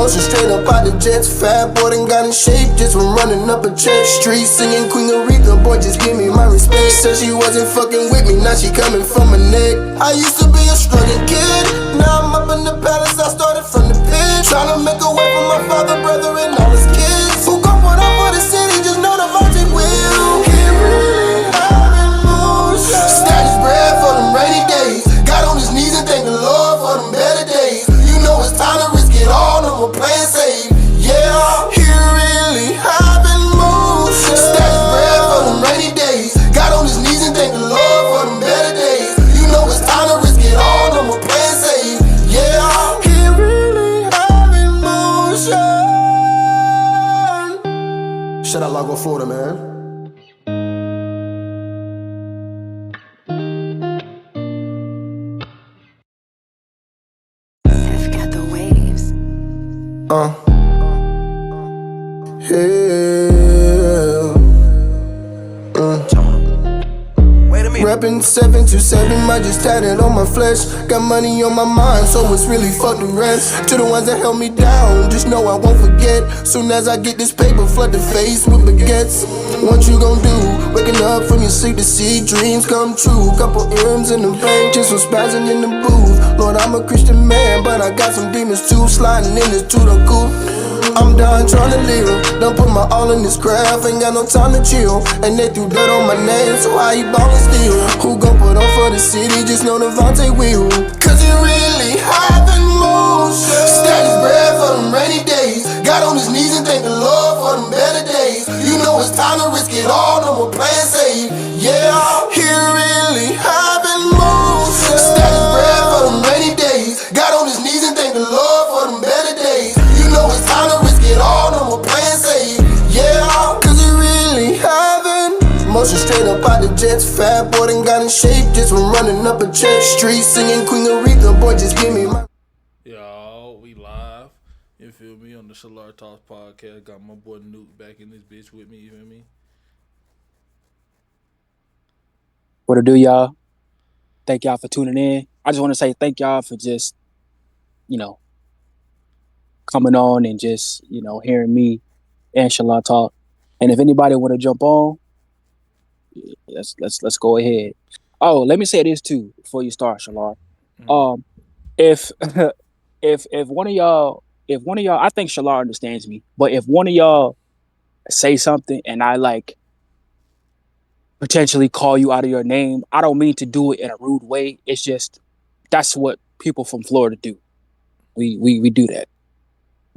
Motion straight up out the jets. Fat boy done got in shape just from running up a check. Street singing Queen Aretha, boy just give me my respect. Said she wasn't fucking with me, now she coming from my neck. I used to be a struggling kid, now I'm up in the palace, I started from the pit. Tryna make a way for my father, brother, and all his kids. Who gon' put up for the city, just know the Vontae will. He really having motion. Status bread for them rainy days. Got on his knees and thank the Lord for them better days. You know it's time to risk it all, no more playing safe. Yeah, he really having motion. Status bread for them rainy days. Got on his knees and thank the Lord for them better days. You know it's time to risk it all, no more playing safe. Yeah, he really having motion. Shout out Lago, Florida, man. Rapping 727, I just tatted on my flesh. Got money on my mind, so it's really fuck the rest. To the ones that held me down, just know I won't forget. Soon as I get this paper, flood the face with baguettes. What you gon' do? Waking up from your sleep to see dreams come true. Couple M's in the bank, just some spazzing in the booth. Lord, I'm a Christian man, but I got some demons too. Sliding in this to the coupe. I'm done tryna live, done put my all in this craft. Ain't got no time to chill, and they threw dirt on my name, so I eat ballin' still. Who gon' put on for the city, just know the Vontae will. Cause he really having motion. Status bread for them rainy days. Got on his knees and thank the Lord for them better days. You know it's time to risk it all, no more playing safe. Yeah, he really having motion. Status bread for them rainy days. Got on his knees and thank the Lord for them better days. You know it's time to risk it all, no more playing safe. Yeah, cause he really having motion straight up out the jets. Fat boy done got in shape just from running up a check. Street singing Queen Aretha, boy just give me my. Yo, we live. You feel me? On the ShalaarTalks podcast. Got my boy Nuke back in this bitch with me, you feel me? What to do, y'all? Thank y'all for tuning in. I just want to say thank y'all for just, coming on and just, hearing me and Shallar talk. And if anybody want to jump on, let's go ahead. Oh, let me say this too before you start, Shallar. If if one of y'all, I think Shallar understands me, but if one of y'all say something and I potentially call you out of your name, I don't mean to do it in a rude way. It's just that's what people from Florida do. We do that.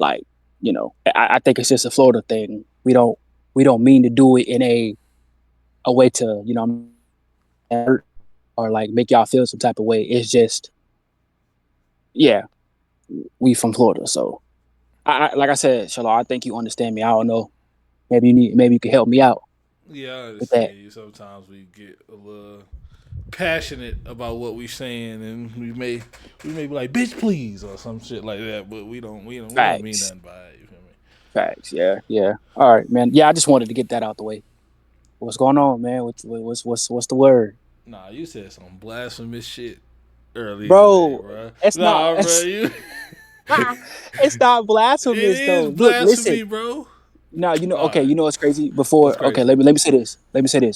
I think it's just a Florida thing. We don't mean to do it in a way to, hurt or make y'all feel some type of way. It's just, yeah, we from Florida. So I like I said, Shallar, I think you understand me. I don't know. Maybe you can help me out. Yeah, I understand you. Sometimes we get a little passionate about what we saying, and we may be like, "Bitch, please," or some shit like that. But we don't mean nothing by it. You feel me? Facts. Yeah. All right, man. Yeah, I just wanted to get that out the way. What's going on, man? What's the word? Nah, you said some blasphemous shit earlier, bro. Today, bro. It's not. It's not blasphemous though. It is blasphemy, bro. No, okay, you know what's crazy? Okay, let me say this.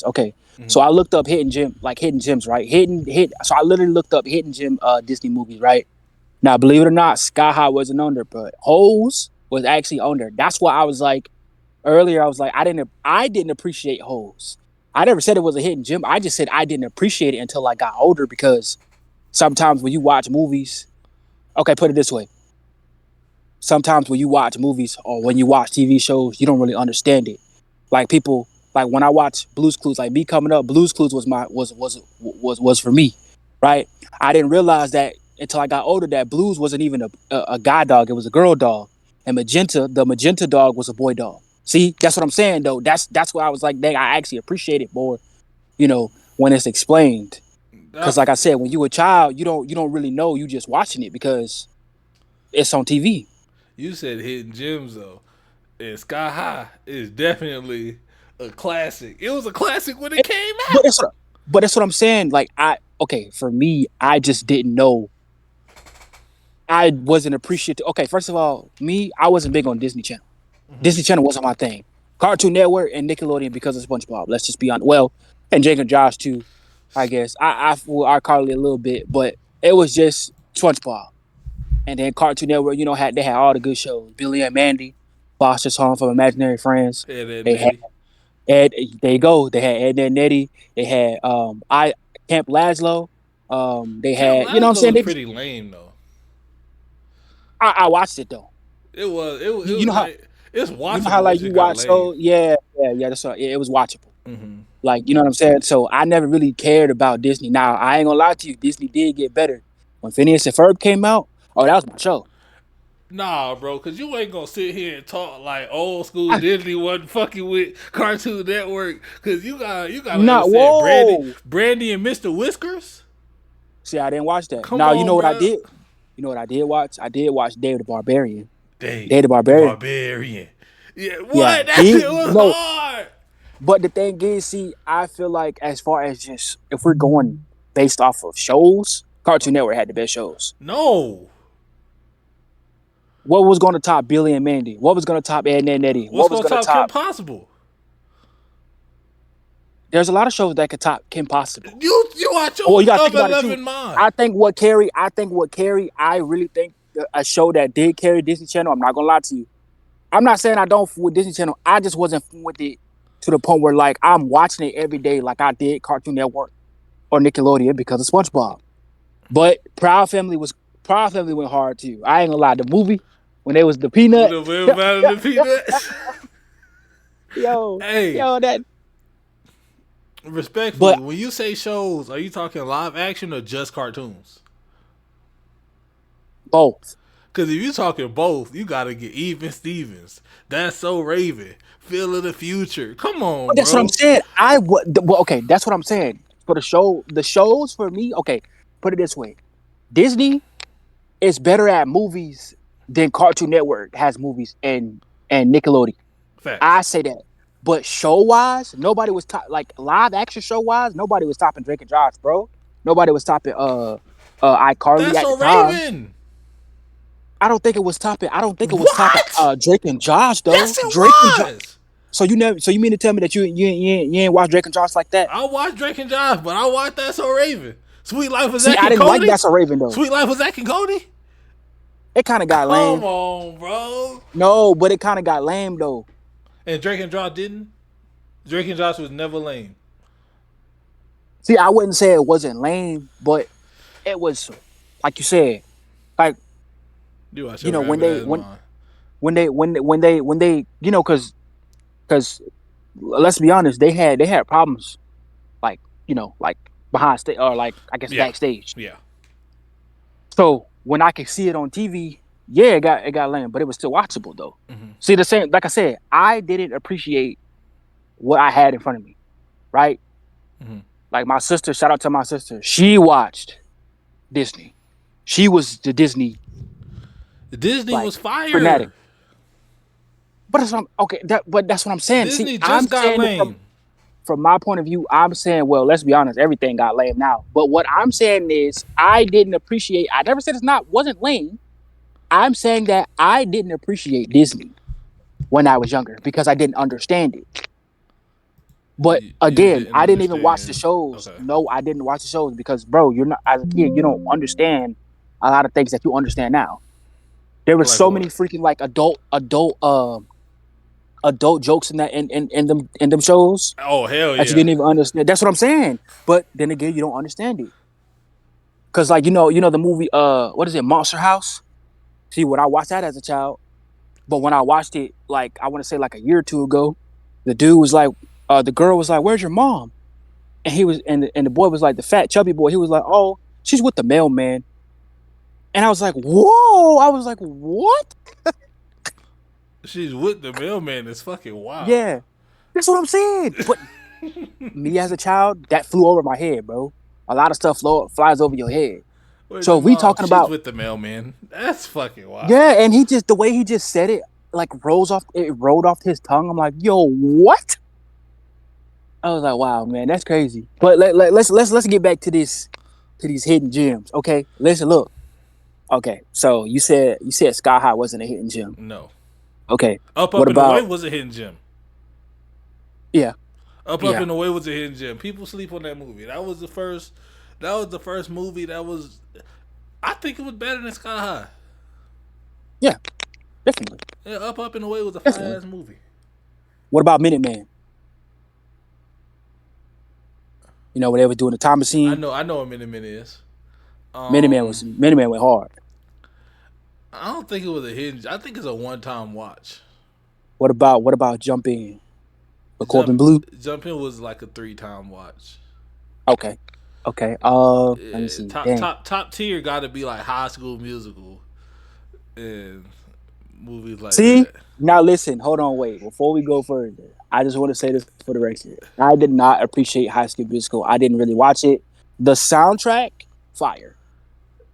Okay. Mm-hmm. So I looked up hidden gems, right? So I literally looked up hidden gem Disney movies, right? Now, believe it or not, Sky High wasn't on there, but Holes was actually on there. That's why I was like earlier, I was like, I didn't appreciate Holes. I never said it was a hidden gem. I just said I didn't appreciate it until I got older, because sometimes when you watch movies, okay, put it this way. Sometimes when you watch movies or when you watch TV shows, you don't really understand it. Like people, when I watch Blue's Clues, like me coming up, Blue's Clues was for me, right? I didn't realize that until I got older that Blues wasn't even a guy dog; it was a girl dog. And the magenta dog was a boy dog. See, that's what I'm saying though. That's why I was like, dang, I actually appreciate it more, when it's explained. Because like I said, when you a child, you don't really know. You just watching it because it's on TV. You said hidden gems though, and Sky High is definitely a classic. It was a classic when it came out. But that's what I'm saying. For me, I just didn't know. I wasn't appreciative. Okay, first of all, I wasn't big on Disney Channel. Disney Channel wasn't my thing. Cartoon Network and Nickelodeon because of SpongeBob. Let's just be honest. Well, and Jake and Josh too, I guess. I fool iCarly a little bit, but it was just SpongeBob. And then Cartoon Network, they had all the good shows. Billy and Mandy, Foster's Home for Imaginary Friends. Ed, Ed, They had Nettie. Ed. There you go. They had Ed and Nettie. They had I Camp Lazlo. They Camp had, you know what I'm Lazlo saying? was pretty lame though. I watched it though. It was. It was You know how like it's watchable. you know how like It you got watch lame. so yeah. That's right. It was watchable. Mm-hmm. Like, you know what I'm saying? So I never really cared about Disney. Now I ain't gonna lie to you, Disney did get better. When Phineas and Ferb came out, oh, that was my show. Nah, bro, because you ain't gonna sit here and talk like old school Disney wasn't fucking with Cartoon Network. Because you gotta Not understand, whoa. Brandy and Mr. Whiskers. See, I didn't watch that. Come Now you on, know what I bro. did? You know what I did watch? I did watch Dave the Barbarian. Dave the Barbarian. Yeah, what? Yeah, That shit was hard. But the thing is, see, I feel like as far as just if we're going based off of shows, Cartoon Network had the best shows. No. What was going to top Billy and Mandy? What was going to top Ed, and Eddie? What's What was gonna going to top Kim top? Possible? There's a lot of shows that could top Kim Possible. You watch your you gotta think about love it too. in mind. I think what carry. I really think a show that did carry Disney Channel. I'm not gonna lie to you. I'm not saying I don't fool with Disney Channel. I just wasn't fool with it to the point where like I'm watching it every day, like I did Cartoon Network or Nickelodeon because of SpongeBob. But Proud Family went hard too. I ain't gonna lie. The movie when they was the peanut. The peanuts. Hey. That. Respectfully, when you say shows, are you talking live action or just cartoons? Both. Because if you're talking both, you got to get Even Stevens. That's So Raven. Feel of the Future. Come on, but that's bro. what I'm saying. Okay, that's what I'm saying. For the shows for me, okay, put it this way. Disney is better at movies than Cartoon Network has movies and Nickelodeon. Facts. I say that. But show-wise, nobody was like live action show-wise, nobody was topping Drake and Josh, bro. Nobody was topping iCarly at the time. Raven. I don't think it was topping. Topping Drake and Josh though. Yes, it Drake was. And So you mean to tell me that you ain't watched Drake and Josh like that? I watched Drake and Josh, but I watched That's So Raven. Sweet Life was Zack and I didn't Cody. like That's So Raven though. Sweet Life was Zack and Cody. It kind of got lame. Come on, bro. No, but it kind of got lame though. And Drake and Josh didn't. Drake and Josh was never lame. See, I wouldn't say it wasn't lame, but it was like you said, like when they because let's be honest, they had problems like behind stage or like I guess backstage. Yeah. So when I could see it on TV, yeah, it got lame, but it was still watchable though. Mm-hmm. See, the same, like I said, I didn't appreciate what I had in front of me, right? Mm-hmm. Like my sister, shout out to my sister. She watched Disney. She was the Disney. Disney was fire. Fanatic. But that's what I'm saying. Disney just got lame. From my point of view, I'm saying, well, let's be honest, everything got lame now. But what I'm saying is, I didn't appreciate. I never said wasn't lame. I'm saying that I didn't appreciate Disney when I was younger because I didn't understand it. But again, I didn't even watch the shows. Okay. No, I didn't watch the shows because, bro, you're not as a kid. You don't understand a lot of things that you understand now. There were so many freaking like adult jokes in that in them shows. Oh hell yeah! That you didn't even understand. That's what I'm saying. But then again, you don't understand it. Cause like you know the movie what is it, Monster House? See, when I watched that as a child, but when I watched it like I want to say like a year or two ago, the dude was like, the girl was like, "Where's your mom?" And he was and the boy was like the fat chubby boy. He was like, "Oh, she's with the mailman." And I was like, "Whoa!" I was like, "What?" She's with the mailman. It's fucking wild. Yeah, that's what I'm saying. But me as a child, that flew over my head, bro. A lot of stuff flies over your head. So we talking about with the mailman. That's fucking wild. Yeah, and the way he just said it, like rolled off his tongue. I'm like, yo, what? I was like, wow, man, that's crazy. But let's get back to these hidden gems, okay? Listen, look. Okay, so you said Sky High wasn't a hidden gem. No. Okay. Up What and about? Away was a hidden gem. Yeah. Up Yeah. and Away was a hidden gem. People sleep on that movie. That was the first. That was the first movie that was. I think it was better than Sky High. Yeah, definitely. Yeah, Up and Away was a fire ass movie. What about Minuteman? You know, when they were doing the time machine. I know what Minuteman is. Minuteman went hard. I don't think it was a hidden. I think it's a one-time watch. What about Jump In? The Corbin Blue. Jump In was like a 3-time watch. Okay. Let me see. Top tier got to be like High School Musical and movies like See? that. Now listen, hold on, wait. Before we go further, I just want to say this for the record. I did not appreciate High School Musical. I didn't really watch it. The soundtrack, fire.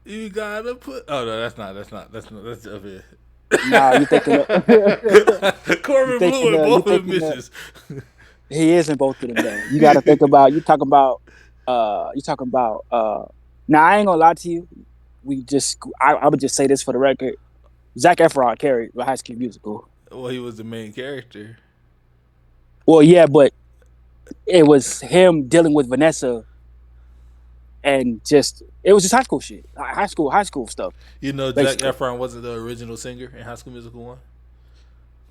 You gotta put. Oh no, that's not. That's up here. Nah, you thinking of Corbin Blue and both of them misses. He is in both of them though. You got to think about. You talking about. Now I ain't gonna lie to you. I would just say this for the record. Zac Efron carried the High School Musical. Well, he was the main character. Well, yeah, but it was him dealing with Vanessa, and it was just high school shit, high school stuff. You know, Zac Efron wasn't the original singer in High School Musical 1.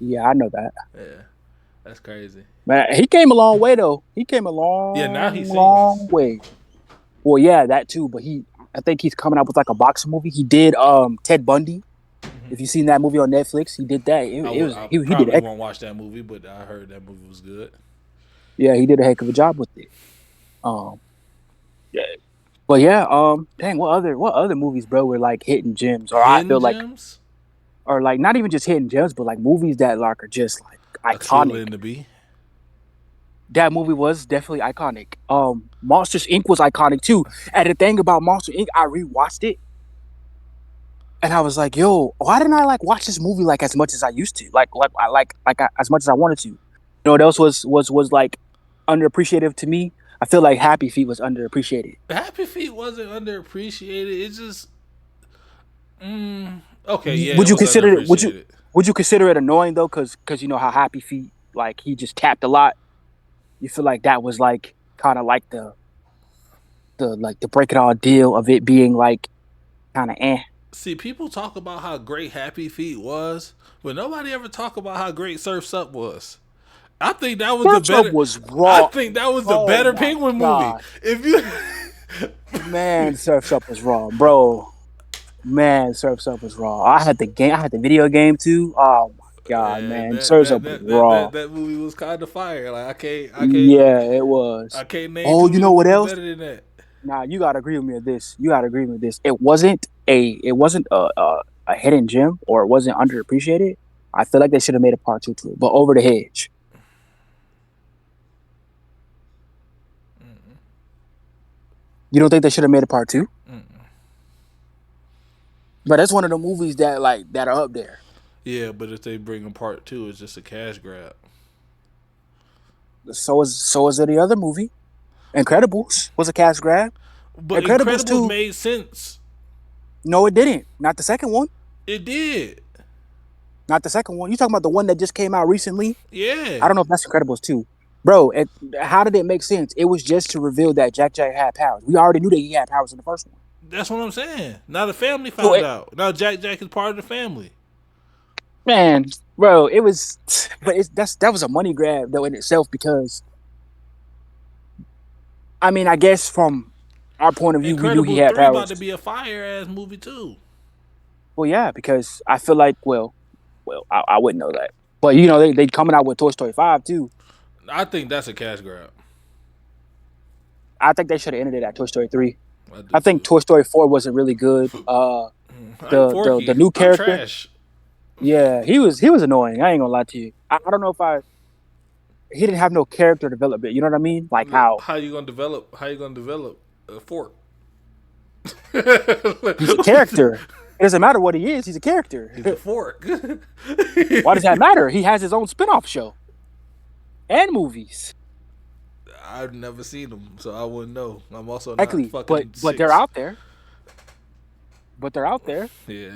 Yeah, I know that. Yeah, that's crazy. Man, he came a long way though. He came a long, now he sings. long way. Well, yeah, that too. But I think he's coming out with like a boxing movie. He did Ted Bundy. Mm-hmm. If you've seen that movie on Netflix, he did that. He probably won't watch that movie, but I heard that movie was good. Yeah, he did a heck of a job with it. Yeah. But yeah, dang, what other movies, bro, were like hidden gems? Or I feel gems? Or like not even just hidden gems, but like movies that like are just like iconic. In the Bee. That movie was definitely iconic. Monsters Inc. was iconic too. And the thing about Monsters Inc., I rewatched it, and I was like, "Yo, why didn't I like watch this movie like as much as I used to? As much as I wanted to." You know what else was like underappreciated to me? I feel like Happy Feet was underappreciated. Happy Feet wasn't underappreciated. It's just, okay. Yeah. Would you consider it? Would you consider it annoying though? Because you know how Happy Feet, like he just tapped a lot. You feel like that was like kind of like the break it all deal of it being like kind of eh. See, people talk about how great Happy Feet was, but nobody ever talk about how great Surf's Up was. I think that was Surf's the better. Up was raw. I think that was the better Penguin movie. If you, man, Surf's Up was raw, bro. Man, Surf's Up was raw. I had the video game too. Oh my god, man, Surf's Up was raw. That movie was kind of fire. Like I can't. Yeah, it was. I can't name. Oh, you know what else? Better than that. Nah, you gotta agree with me with this. It wasn't a hidden gem, or it wasn't underappreciated. I feel like they should have made a part 2 to it. But Over the Hedge. You don't think they should have made a part 2? But that's one of the movies that are up there. Yeah, but if they bring a part 2, it's just a cash grab. So is the other movie. Incredibles was a cash grab. But Incredibles 2 made sense. No, it didn't. Not the second one. It did. Not the second one. You talking about the one that just came out recently? Yeah. I don't know if that's Incredibles 2. Bro, how did it make sense? It was just to reveal that Jack had powers. We already knew that he had powers in the first one. That's what I'm saying. Now the family found out. Now Jack is part of the family. Man, bro, it was, but that was a money grab though in itself, because I mean, I guess from our point of view, we knew he had powers. About to be a fire ass movie too. Well, yeah, because I feel like, I wouldn't know that, but you know, they coming out with Toy Story 5 too. I think that's a cash grab. I think they should have ended it at Toy Story 3. I think Toy Story 4 wasn't really good. The new character. Trash. Yeah, he was annoying. I ain't gonna lie to you. I don't know if he didn't have no character development. You know what I mean? Like how you gonna develop a fork? He's a character. It doesn't matter what he is. He's a character. He's a fork. Why does that matter? He has his own spinoff show and movies. I've never seen them, so I wouldn't know. I'm also not exactly, fucking but they're out there. but they're out there. Yeah.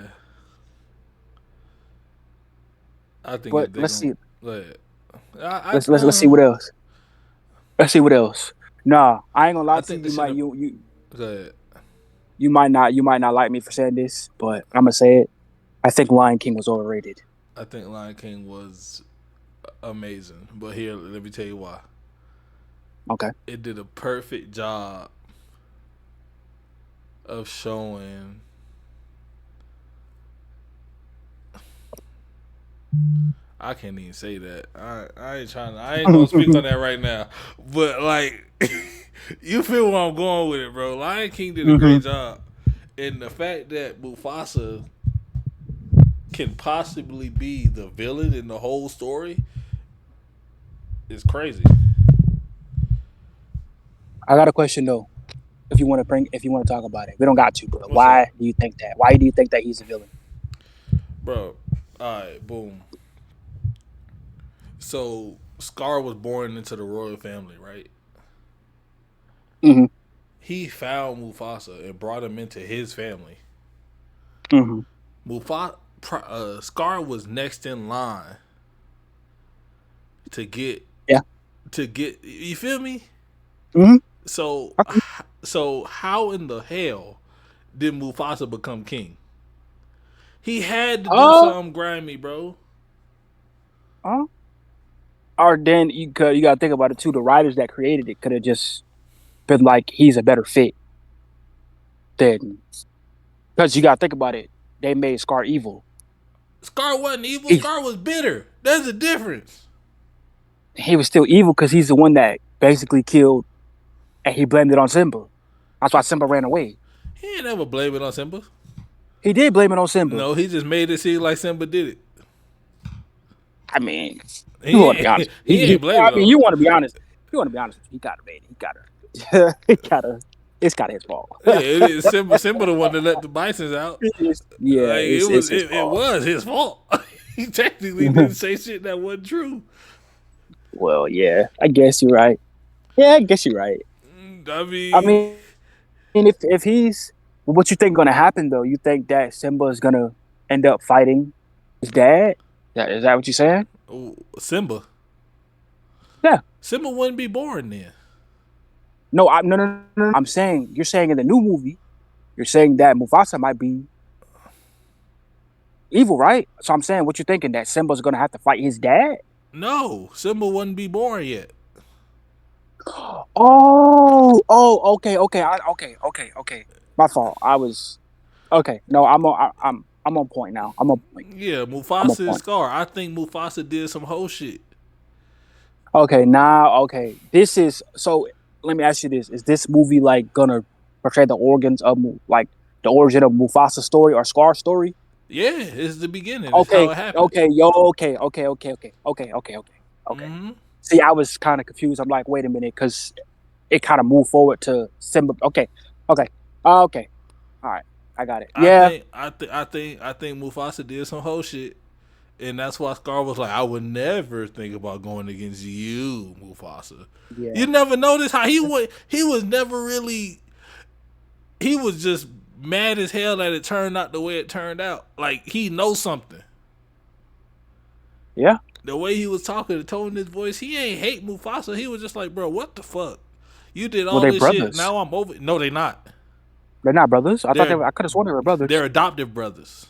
I think But if they let's gonna see. let Let's see what else. Let's see what else. Nah, I ain't gonna lie I to you. think the You shit. might you Go ahead. you might not like me for saying this, but I'm gonna say it. I think Lion King was overrated. I think Lion King was amazing, but here let me tell you why. Okay. It did a perfect job of showing. I can't even say that. I ain't trying. I ain't gonna speak on that right now. But like, you feel where I'm going with it, bro. Lion King did a Hmm. great job, and the fact that Mufasa can possibly be the villain in the whole story is crazy. I got a question though. If you want to talk about it, we don't got to. But What's why up, do you think that? Why do you think that he's a villain? bro? All right, boom. So Scar was born into the royal family, right? Hmm. He found Mufasa and brought him into his family. Hmm. Scar was next in line to get Yeah. You feel me? Hmm. So Okay. so how in the hell did Mufasa become king? He had to do Oh. something grimy, bro. Oh. Or then you got to think about it too. The writers that created it could have just been like, he's a better fit than, because you got to think about it. They made Scar evil. Scar wasn't evil. He Scar was bitter. There's a difference. he was still evil because he's the one that basically killed, and he blamed it on Simba. That's why Simba ran away. He ain't never blame it on Simba. He did blame it on Simba. No, he just made it seem like Simba did it. I mean, you He want to be ain't honest. he ain't blame I it mean, on. you want to be honest. You want to be honest. He got it, man. He got it. He got it. It's kind of his fault. Yeah, it is Simba the one that let the bisons out. Yeah, Like it's his it fault. was his fault. He technically didn't say shit that wasn't true. Well, yeah, I guess you're right. Yeah, I guess you're right. I I mean, mean, if he's, what you think gonna happen though? You think that Simba is gonna end up fighting his dad? Is that what you're saying? Simba. Yeah. Simba wouldn't be born then. No, no. I'm saying you're saying in the new movie, you're saying that Mufasa might be evil, right? So I'm saying, what you thinking, that Simba's gonna have to fight his dad? No, Simba wouldn't be born yet. Okay. My fault. I was okay. No, I'm on point now. I'm on point. Yeah, I'm on Mufasa is point. Scar. I think Mufasa did some whole shit. Okay, now okay. This is so. Let me ask you this: is this movie like gonna portray the organs of like the origin of Mufasa's story or Scar's story? Yeah, it's the beginning. It's how Okay, it happened. okay, yo, okay. Okay. Mm-hmm. See, I was kind of confused. I'm like, wait a minute, because it kind of moved forward to Simba. Okay, okay. All right, I got it. Yeah, I think Mufasa did some whole shit, and that's why Scar was like, I would never think about going against you, Mufasa. yeah. You never notice how he was never really. He was just mad as hell that it turned out the way it turned out. Like he knows something. Yeah. The way he was talking, the tone in his voice, he ain't hate Mufasa. He was just like, bro, what the fuck? You did Well, all they're this shit. brothers. Now I'm over. No, they not. They're not brothers. I thought they They're were. I could have sworn they were brothers. they're adoptive brothers.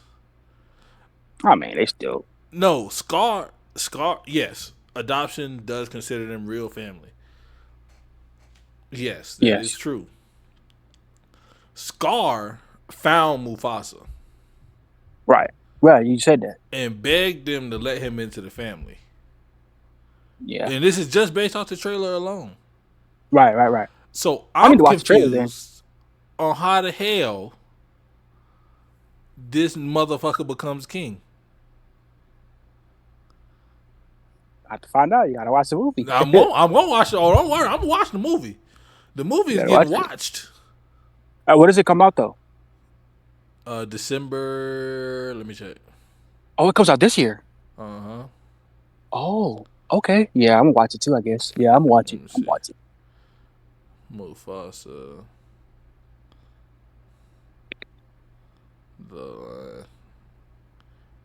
I mean, they still. No, Scar. Yes, adoption does consider them real family. Yes, that is Yes. true. Scar found Mufasa Right. Well, you said that. and begged them to let him into the family. Yeah. And this is just based off the trailer alone. Right. So I need I'm to watch the trailer then. confused on how the hell this motherfucker becomes king. I have to find out. You gotta watch the movie. I'm gonna watch it. Oh, don't worry, I'm gonna watch the movie. The movie You is gotta getting watch it. watched. What does it come out though? December. Let me check. Oh, it comes out this year. Uh-huh. Oh, okay. Yeah, I'm gonna watch it too. I guess. Yeah, I'm Let watching. me I'm see. watching. Mufasa. Bloodline.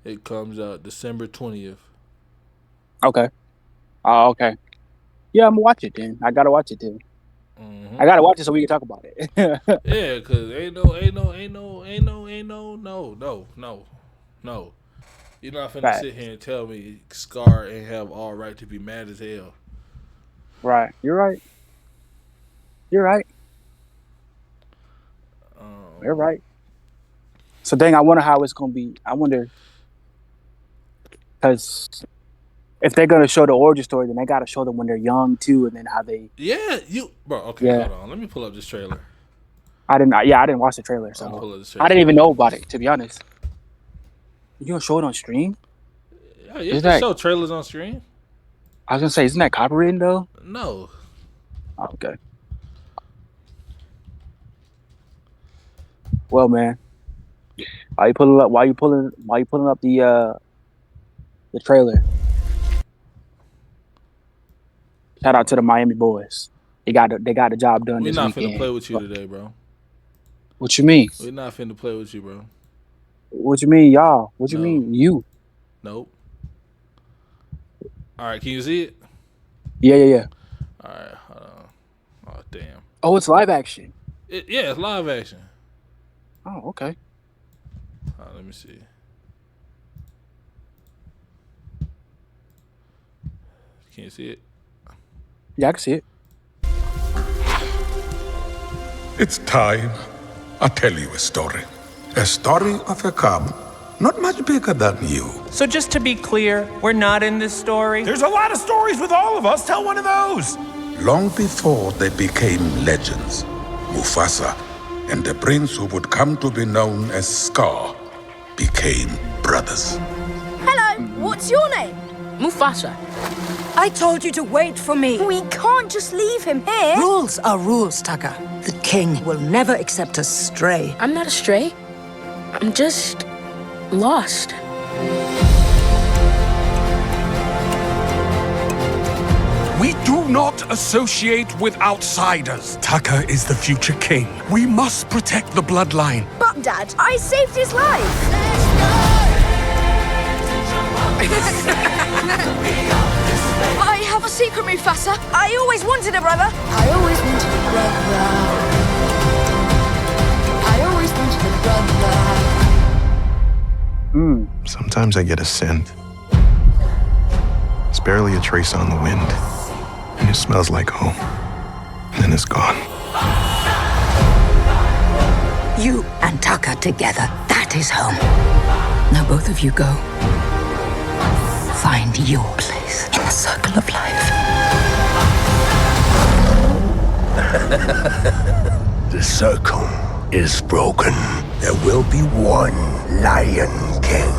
It comes out December 20th. Okay. Oh, okay. Yeah, I'm gonna watch it then. I gotta watch it then. I gotta watch it so we can talk about it. Yeah, cause no. You're not finna sit here and tell me Scar ain't have all right to be mad as hell. Right. You're right. You're right. You're right. So dang, I wonder how it's gonna be. I wonder, because if they're gonna show the origin story, then they gotta show them when they're young too, and then how they. Yeah, bro. Okay, hold on. Let me pull up this trailer. I didn't watch the trailer, so I didn't even know about it, to be honest. You gonna show it on stream? Yeah, you can show trailers on stream. I was gonna say, isn't that copyrighted though? No. Oh, okay. Well, man, why you pulling up the trailer? Shout out to the Miami boys. They got the job done. We're this not weekend. Finna play with you today, bro. What you mean? We're not finna play with you, bro. What you mean, y'all? What you mean, you? Nope. All right, can you see it? Yeah. All right, hold on. Oh, damn. Oh, it's live action. Yeah, it's live action. Oh, okay. Let me see. Can you see it? Yeah, I can see it. It's time. I'll tell you a story. A story of a cub, not much bigger than you. So just to be clear, we're not in this story? There's a lot of stories with all of us. Tell one of those. Long before they became legends, Mufasa and the prince who would come to be known as Scar became brothers. Hello, what's your name? Mufasa. I told you to wait for me. We can't just leave him here. Rules are rules, Taka. The king will never accept a stray. I'm not a stray. I'm just lost. We do not associate with outsiders. Taka is the future king. We must protect the bloodline. But, Dad, I saved his life. I have a secret, Mufasa. I always wanted a brother. I always wanted a brother. I always wanted a brother. Sometimes I get a scent. It's barely a trace on the wind. And it smells like home. And then it's gone. You and Taka together, that is home. Now both of you go. Find your place in the circle of life. The circle is broken. There will be one Lion King.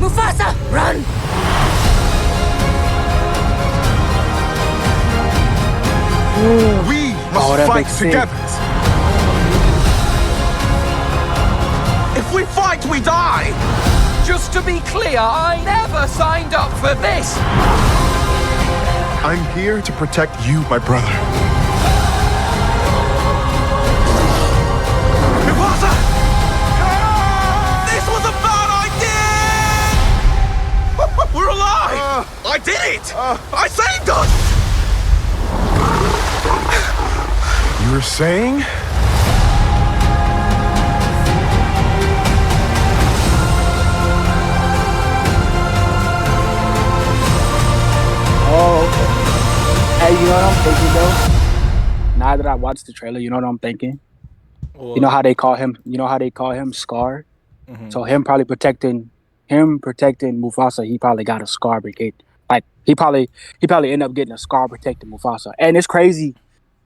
Mufasa, run! We must fight together. If we fight, we die. Just to be clear, I never signed up for this. I'm here to protect you, my brother. Mufasa! This was a bad idea! We're alive! I did it! I saved us! You were saying? Oh, okay. Hey, you know what I'm thinking though? Now that I watched the trailer, you know what I'm thinking? Well, you know how they call him? You know how they call him Scar? Mm-hmm. So him protecting Mufasa, he probably got a Scar brigade. Like he probably end up getting a Scar protecting Mufasa. And it's crazy.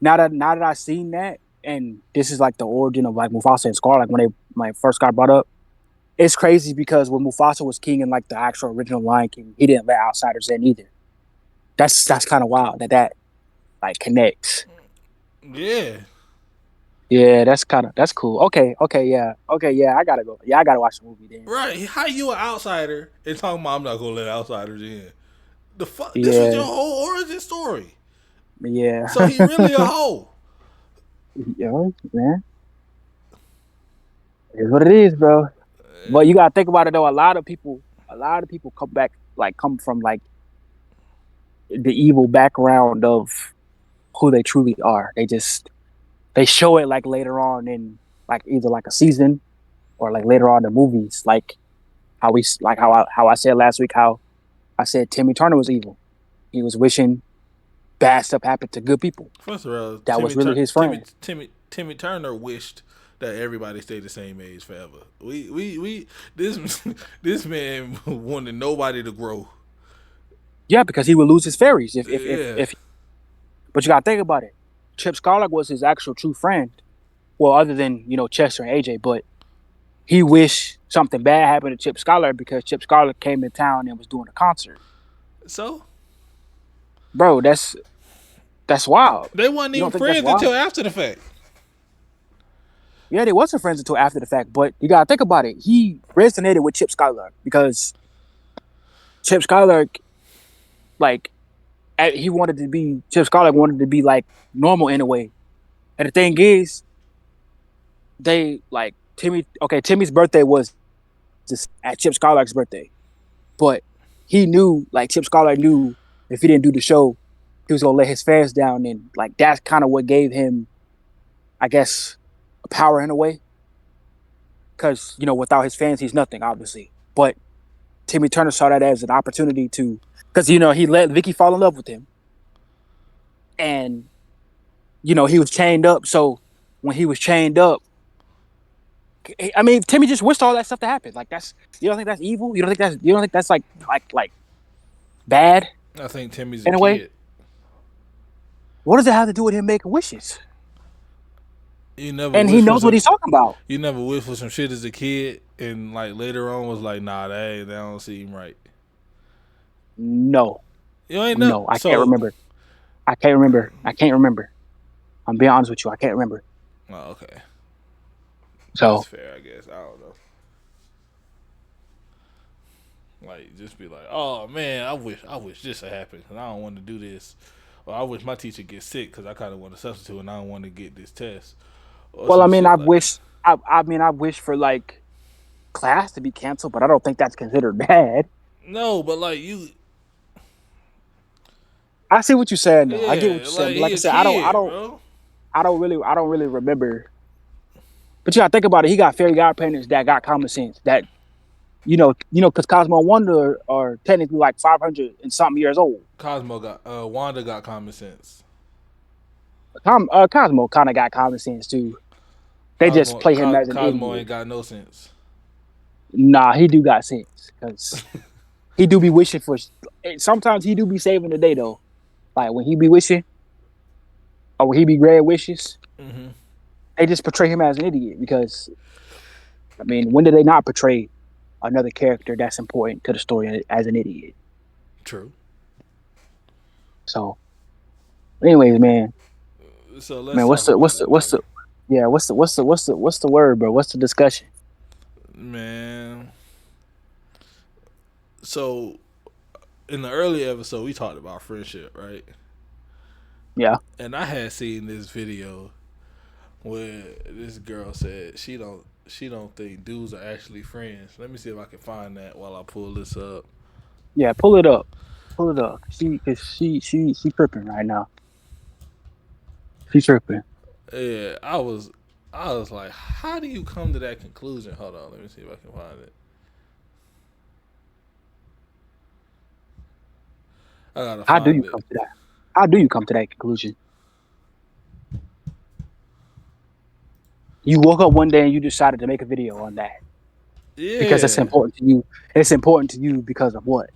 Now that I seen that, and this is like the origin of like Mufasa and Scar, like when they first got brought up. It's crazy because when Mufasa was king in like the actual original Lion King, he didn't let outsiders in either. That's kind of wild that like connects. Yeah. Yeah, that's cool. Okay, yeah. I gotta go. Yeah, I gotta watch the movie then. Right? How you an outsider and talking about I'm not gonna let outsiders in? The fuck? Yeah. This was your whole origin story. Yeah. So he really a hoe. Yeah, man. It is what it is, bro. But you gotta think about it though. A lot of people come from like the evil background of who they truly are. They show it like later on in like either like a season or like later on in the movies. Like how I said last week how I said Timmy Turner was evil. He was wishing bad stuff happened to good people. First of all, That was really his friend. Timmy Turner wished that everybody stayed the same age forever. We this man wanted nobody to grow. Yeah, because he would lose his fairies if. But you gotta think about it. Chip Scarlett was his actual true friend. Well, other than Chester and AJ, but he wished something bad happened to Chip Scarlett because Chip Scarlett came in town and was doing a concert. So, bro, that's wild. They weren't even friends until after the fact. Yeah, they wasn't friends until after the fact, but you gotta think about it. He resonated with Chip Scarlett because Chip Scarlett, like, Chip Scarlett wanted to be like normal in a way. And the thing is, Timmy's birthday was just at Chip Scarlett's birthday. But he knew, like Chip Scarlett knew if he didn't do the show, he was gonna let his fans down, and like that's kind of what gave him, I guess, a power in a way. Because without his fans, he's nothing, obviously. But Timmy Turner saw that as an opportunity to, because he let Vicky fall in love with him, and he was chained up. So when he was chained up, I mean, Timmy just wished all that stuff to happen. Like you don't think that's evil? You don't think that's like bad? I think Timmy's in a way. What does it have to do with him making wishes? He knows what he's talking about. You never wished for some shit as a kid, and like later on was like, nah, that don't seem right. No, you ain't know. No, I can't remember. I can't remember. I'm being honest with you. I can't remember. Oh, okay. So that's fair, I guess. I don't know. Like, just be like, oh man, I wish this had happened because I don't want to do this, or I wish my teacher gets sick because I kind of want to substitute and I don't want to get this test. Well, I mean, I wish for like class to be canceled, but I don't think that's considered bad. No, but like I see what you're saying. Though. Yeah, I get what you're saying. Like I said, I don't really remember. But you gotta think about it. He got fairy godparents that got common sense. That because Cosmo and Wanda are technically like 500 and something years old. Wanda got common sense. Cosmo kind of got common sense too. They just play him as an idiot. Cosmo ain't got no sense. Nah, he do got sense because he do be wishing for. Sometimes he do be saving the day though. Like when he be wishing, or when he be granting wishes, they just portray him as an idiot because, I mean, when did they not portray another character that's important to the story as an idiot? True. So, anyways, man. So let's what's the word, bro? What's the discussion? Man. So in the early episode we talked about friendship, right? Yeah. And I had seen this video where this girl said she don't think dudes are actually friends. Let me see if I can find that while I pull this up. Yeah, pull it up. She tripping right now. She's tripping. Yeah, I was like, how do you come to that conclusion? Hold on, let me see if I can find it. How do you come to that? How do you come to that conclusion? You woke up one day and you decided to make a video on that. Yeah. Because it's important to you. It's important to you because of what?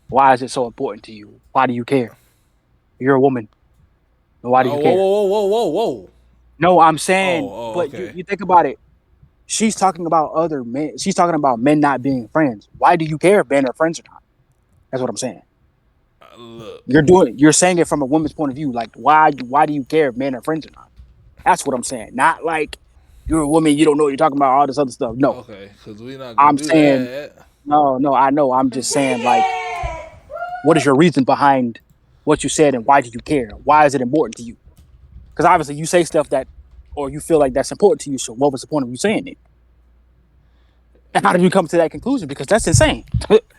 Why is it so important to you? Why do you care? You're a woman. Why do you care? Whoa. No, I'm saying, but okay. you think about it. She's talking about other men. She's talking about men not being friends. Why do you care if men are friends or not? That's what I'm saying. Look. You're saying it from a woman's point of view. Like, why do you care if men are friends or not? That's what I'm saying. Not like you're a woman, you don't know what you're talking about, all this other stuff. No. Okay, because we're not gonna that. No, I know. I'm just saying, like, what is your reason behind what you said and why do you care? Why is it important to you? Because obviously you say stuff that, or you feel like that's important to you. So what was the point of you saying it? And how did you come to that conclusion? Because that's insane.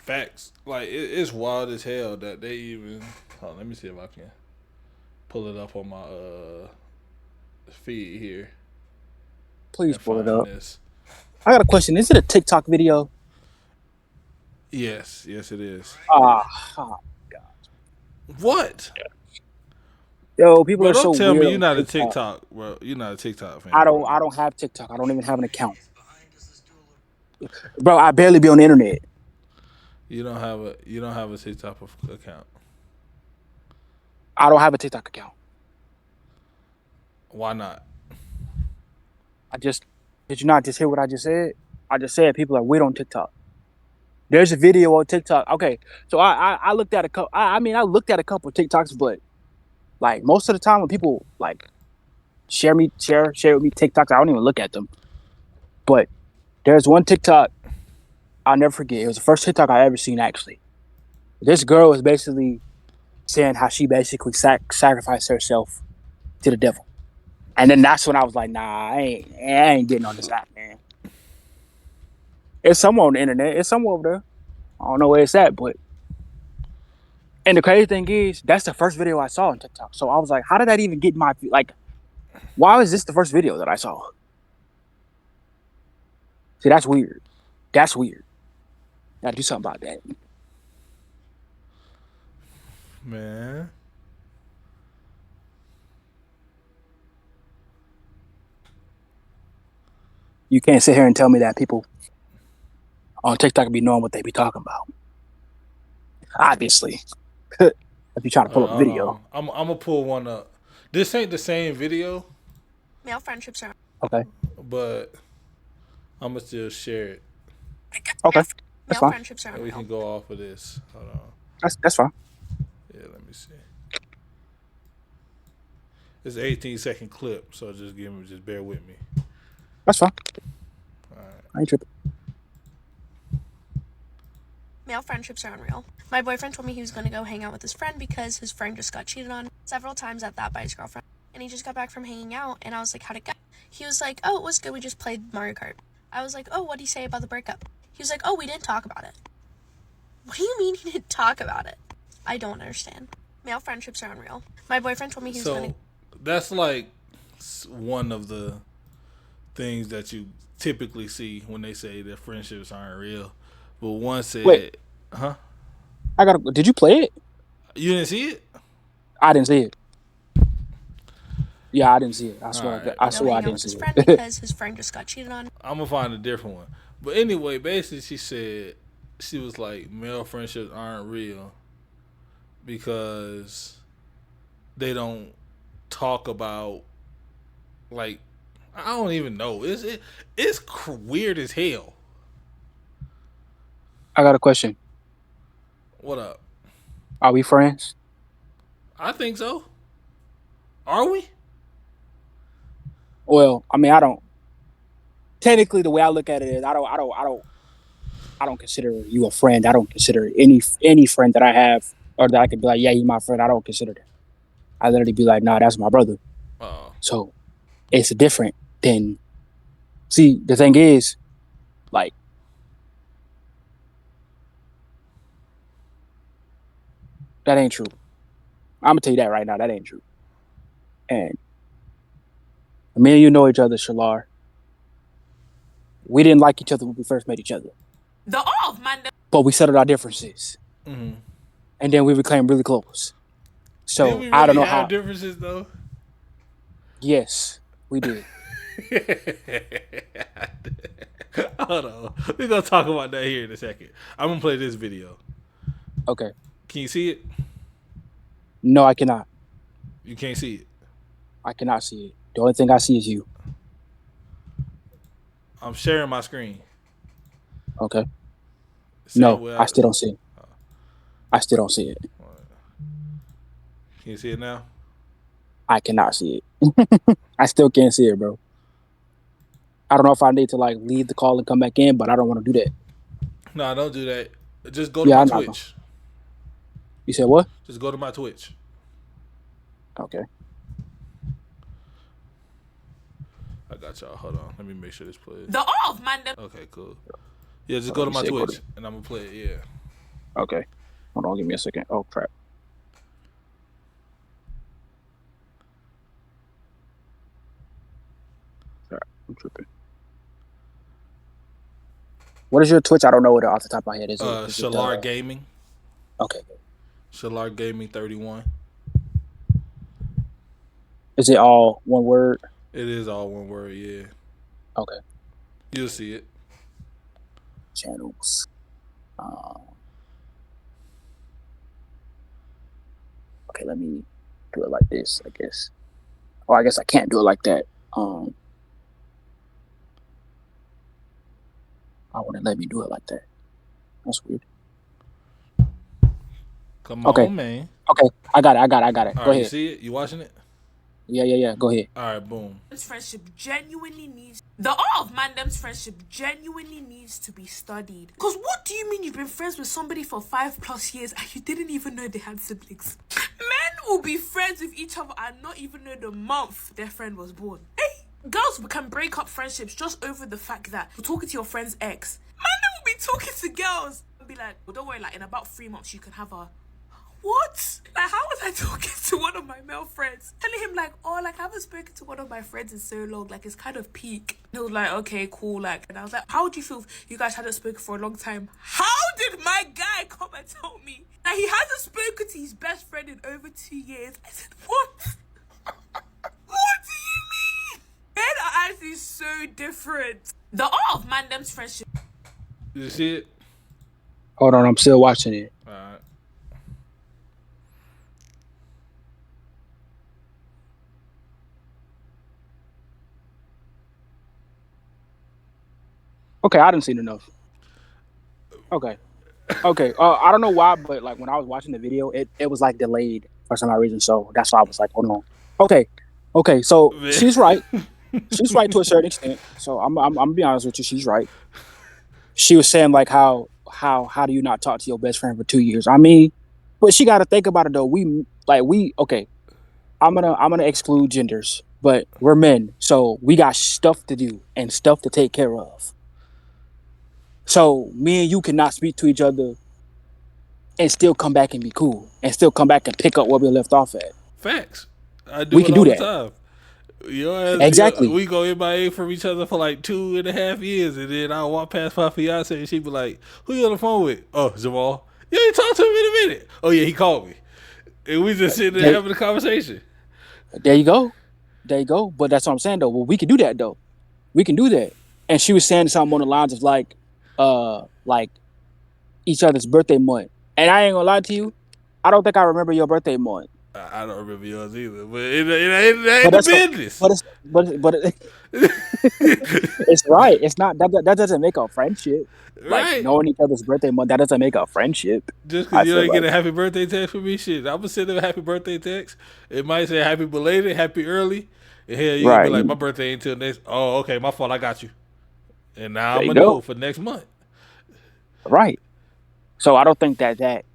Facts. Like it's wild as hell that they even. Oh, let me see if I can pull it up on my feed here. Please pull it up. This. I got a question. Is it a TikTok video? Yes, it is. Oh God. What? Yo, people bro, are so don't tell weird me you're not TikTok. a TikTok, bro. You're not a TikTok fan. I don't have TikTok. I don't even have an account. Bro, I barely be on the internet. You don't have a TikTok account. I don't have a TikTok account. Why not? Did you not just hear what I just said? I just said people are weird on TikTok. There's a video on TikTok. Okay, so I looked at a couple. I looked at a couple of TikToks, but like most of the time when people like share with me TikToks, I don't even look at them. But there's one TikTok I'll never forget. It was the first TikTok I ever seen. Actually, this girl was basically saying how she basically sacrificed herself to the devil, and then that's when I was like, nah, I ain't getting on this app, man. It's somewhere on the internet. It's somewhere over there. I don't know where it's at, but. And the crazy thing is, that's the first video I saw on TikTok. So I was like, how did that even get my, like, why was this the first video that I saw? See, that's weird. That's weird. Gotta do something about that. Man. You can't sit here and tell me that people on TikTok be knowing what they be talking about. Obviously. If you trying to pull up a video. I'm gonna pull one up. This ain't the same video. Male friendships are okay. But I'm gonna still share it. Okay. That's male fine. friendships are We can go off of this. Hold on. That's fine. Yeah, let me see. It's an 18-second clip, so just bear with me. That's fine. All right. I ain't tripping. Male friendships are unreal. My boyfriend told me he was going to go hang out with his friend because his friend just got cheated on several times at that by his girlfriend. And he just got back from hanging out, and I was like, how'd it go? He was like, oh, it was good. We just played Mario Kart. I was like, oh, what'd he say about the breakup? He was like, oh, we didn't talk about it. What do you mean he didn't talk about it? I don't understand. Male friendships are unreal. My boyfriend told me he was going to... That's like one of the things that you typically see when they say that friendships aren't real. But one said... Wait. Huh? Did you play it? You didn't see it? I didn't see it. Yeah, I didn't see it. I swear. Right. I swear I didn't see his it. friend because his friend just got cheated on. I'm going to find a different one. But anyway, basically she said... She was like, male friendships aren't real because they don't talk about, like, I don't even know. It's weird as hell. I got a question. What up? Are we friends? I think so. Are we? Well, I mean, I don't. Technically, the way I look at it is, I don't consider you a friend. I don't consider any friend that I have or that I could be like, yeah, he's my friend. I don't consider that. I literally be like, nah, that's my brother. Oh. So it's different than. See, the thing is, like, that ain't true. I'm gonna tell you that right now. That ain't true. And me and you know each other, Shalar. We didn't like each other when we first met each other. But we settled our differences. Mm-hmm. And then we became really close. So did we really I don't know have how differences though. Yes, we did. Hold on. We're gonna talk about that here in a second. I'm gonna play this video. Okay. Can you see it? No, I cannot. You can't see it. I cannot see it. The only thing I see is you. I'm sharing my screen. Okay. No, I still don't see it. I still don't see it. Can you see it now? I cannot see it. I still can't see it, bro. I don't know if I need to like leave the call and come back in, but I don't want to do that. No, don't do that. Just go to my Twitch. You said what? Just go to my Twitch. Okay. I got y'all. Hold on. Let me make sure this plays. The of man. Okay, cool. Yeah, just go to my Twitch and I'm gonna play it. Yeah. Okay. Hold on. Give me a second. Oh crap. Sorry, I'm tripping. What is your Twitch? I don't know what off the top of my head is. Shalar Gaming. Okay. Shalar Gaming 31. Is it all one word? It is all one word, yeah. Okay. You'll see it. Channels. Okay, let me do it like this, I guess. Oh, I guess I can't do it like that. I wouldn't let me do it like that. That's weird. Come on, man. Okay, I got it. Go right, ahead. You see it? You watching it? Yeah. Go ahead. All right, boom. Friendship genuinely needs the of Mandem's friendship genuinely needs to be studied. Because what do you mean you've been friends with somebody for 5+ years and you didn't even know they had siblings? Men will be friends with each other and not even know the month their friend was born. Hey, girls can break up friendships just over the fact that you're talking to your friend's ex. Mandem will be talking to girls and be like, well, don't worry, like in about 3 months you can have a. What? Like, how was I talking to one of my male friends? Telling him, like, oh, like, I haven't spoken to one of my friends in so long. Like, it's kind of peak. And he was like, okay, cool. Like, and I was like, how would you feel if you guys hadn't spoken for a long time? How did my guy come and tell me that he hasn't spoken to his best friend in over 2 years? I said, what? What do you mean? Men are actually so different. The of Mandem's friendship. You see it? Hold on, I'm still watching it. All right. Okay, I didn't see enough. Okay. I don't know why, but like when I was watching the video, it was like delayed for some reason. So that's why I was like, hold on. Okay. So she's right. She's right to a certain extent. So I'm gonna be honest with you. She's right. She was saying like how do you not talk to your best friend for 2 years? I mean, but she got to think about it though. Okay. I'm gonna exclude genders, but we're men, so we got stuff to do and stuff to take care of. So me and you cannot speak to each other and still come back and be cool and still come back and pick up where we left off at. Facts. I do we it can all do the that. time. Exactly. We go MIA from each other for like 2.5 years, and then I walk past my fiance and she be like, "Who you on the phone with?" "Oh, Jamal." "You ain't talked to him in a minute." "Oh yeah, he called me," and we just sitting there having a conversation. There you go. But that's what I'm saying though. Well, we can do that though. We can do that. And she was saying something on the lines of like each other's birthday month. And I ain't gonna lie to you, I don't think I remember your birthday month. I don't remember yours either, but it ain't the business. But it's right. It's not that doesn't make a friendship. Like Right. knowing each other's birthday month, that doesn't make a friendship. Just because you don't get a happy birthday text from me, shit, I'm gonna send them a happy birthday text. It might say happy belated, happy early, and hell, you gonna be like, my birthday ain't until next. Oh, okay, my fault, I got you. And now I'm gonna know for next month. Right. So I don't think that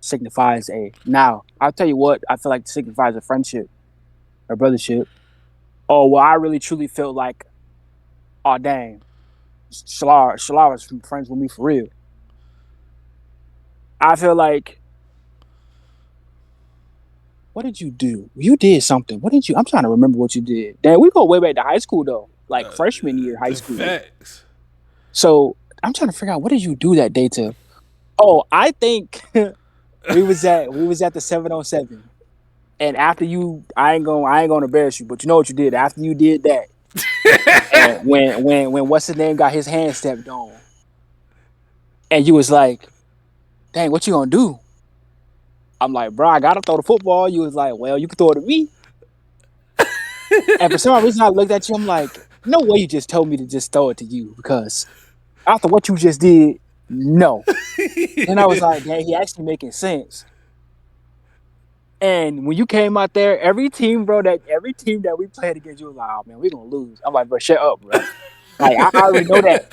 signifies a. Now I'll tell you what I feel like signifies a friendship or brothership. Oh well, I really truly felt like, oh dang, Shalar was friends with me for real. I feel like, what did you do? You did something. What did you? I'm trying to remember what you did. Damn, we go way back to high school though, like freshman year high school. Facts. So I'm trying to figure out what did you do that day to. Oh, I think we was at the 707, and after you, I ain't gonna embarrass you, but you know what you did after you did that. And when what's his name got his hand stepped on, and you was like, "Dang, what you gonna do?" I'm like, "Bro, I gotta throw the football." You was like, "Well, you can throw it at me." And for some reason, I looked at you. I'm like, "No way, you just told me to just throw it to you because after what you just did, no." And I was like, "Dang, he actually making sense." And when you came out there, every team that we played against, you was like, "Oh man, we're gonna lose." I'm like, "Bro, shut up, bro." Like I already know that.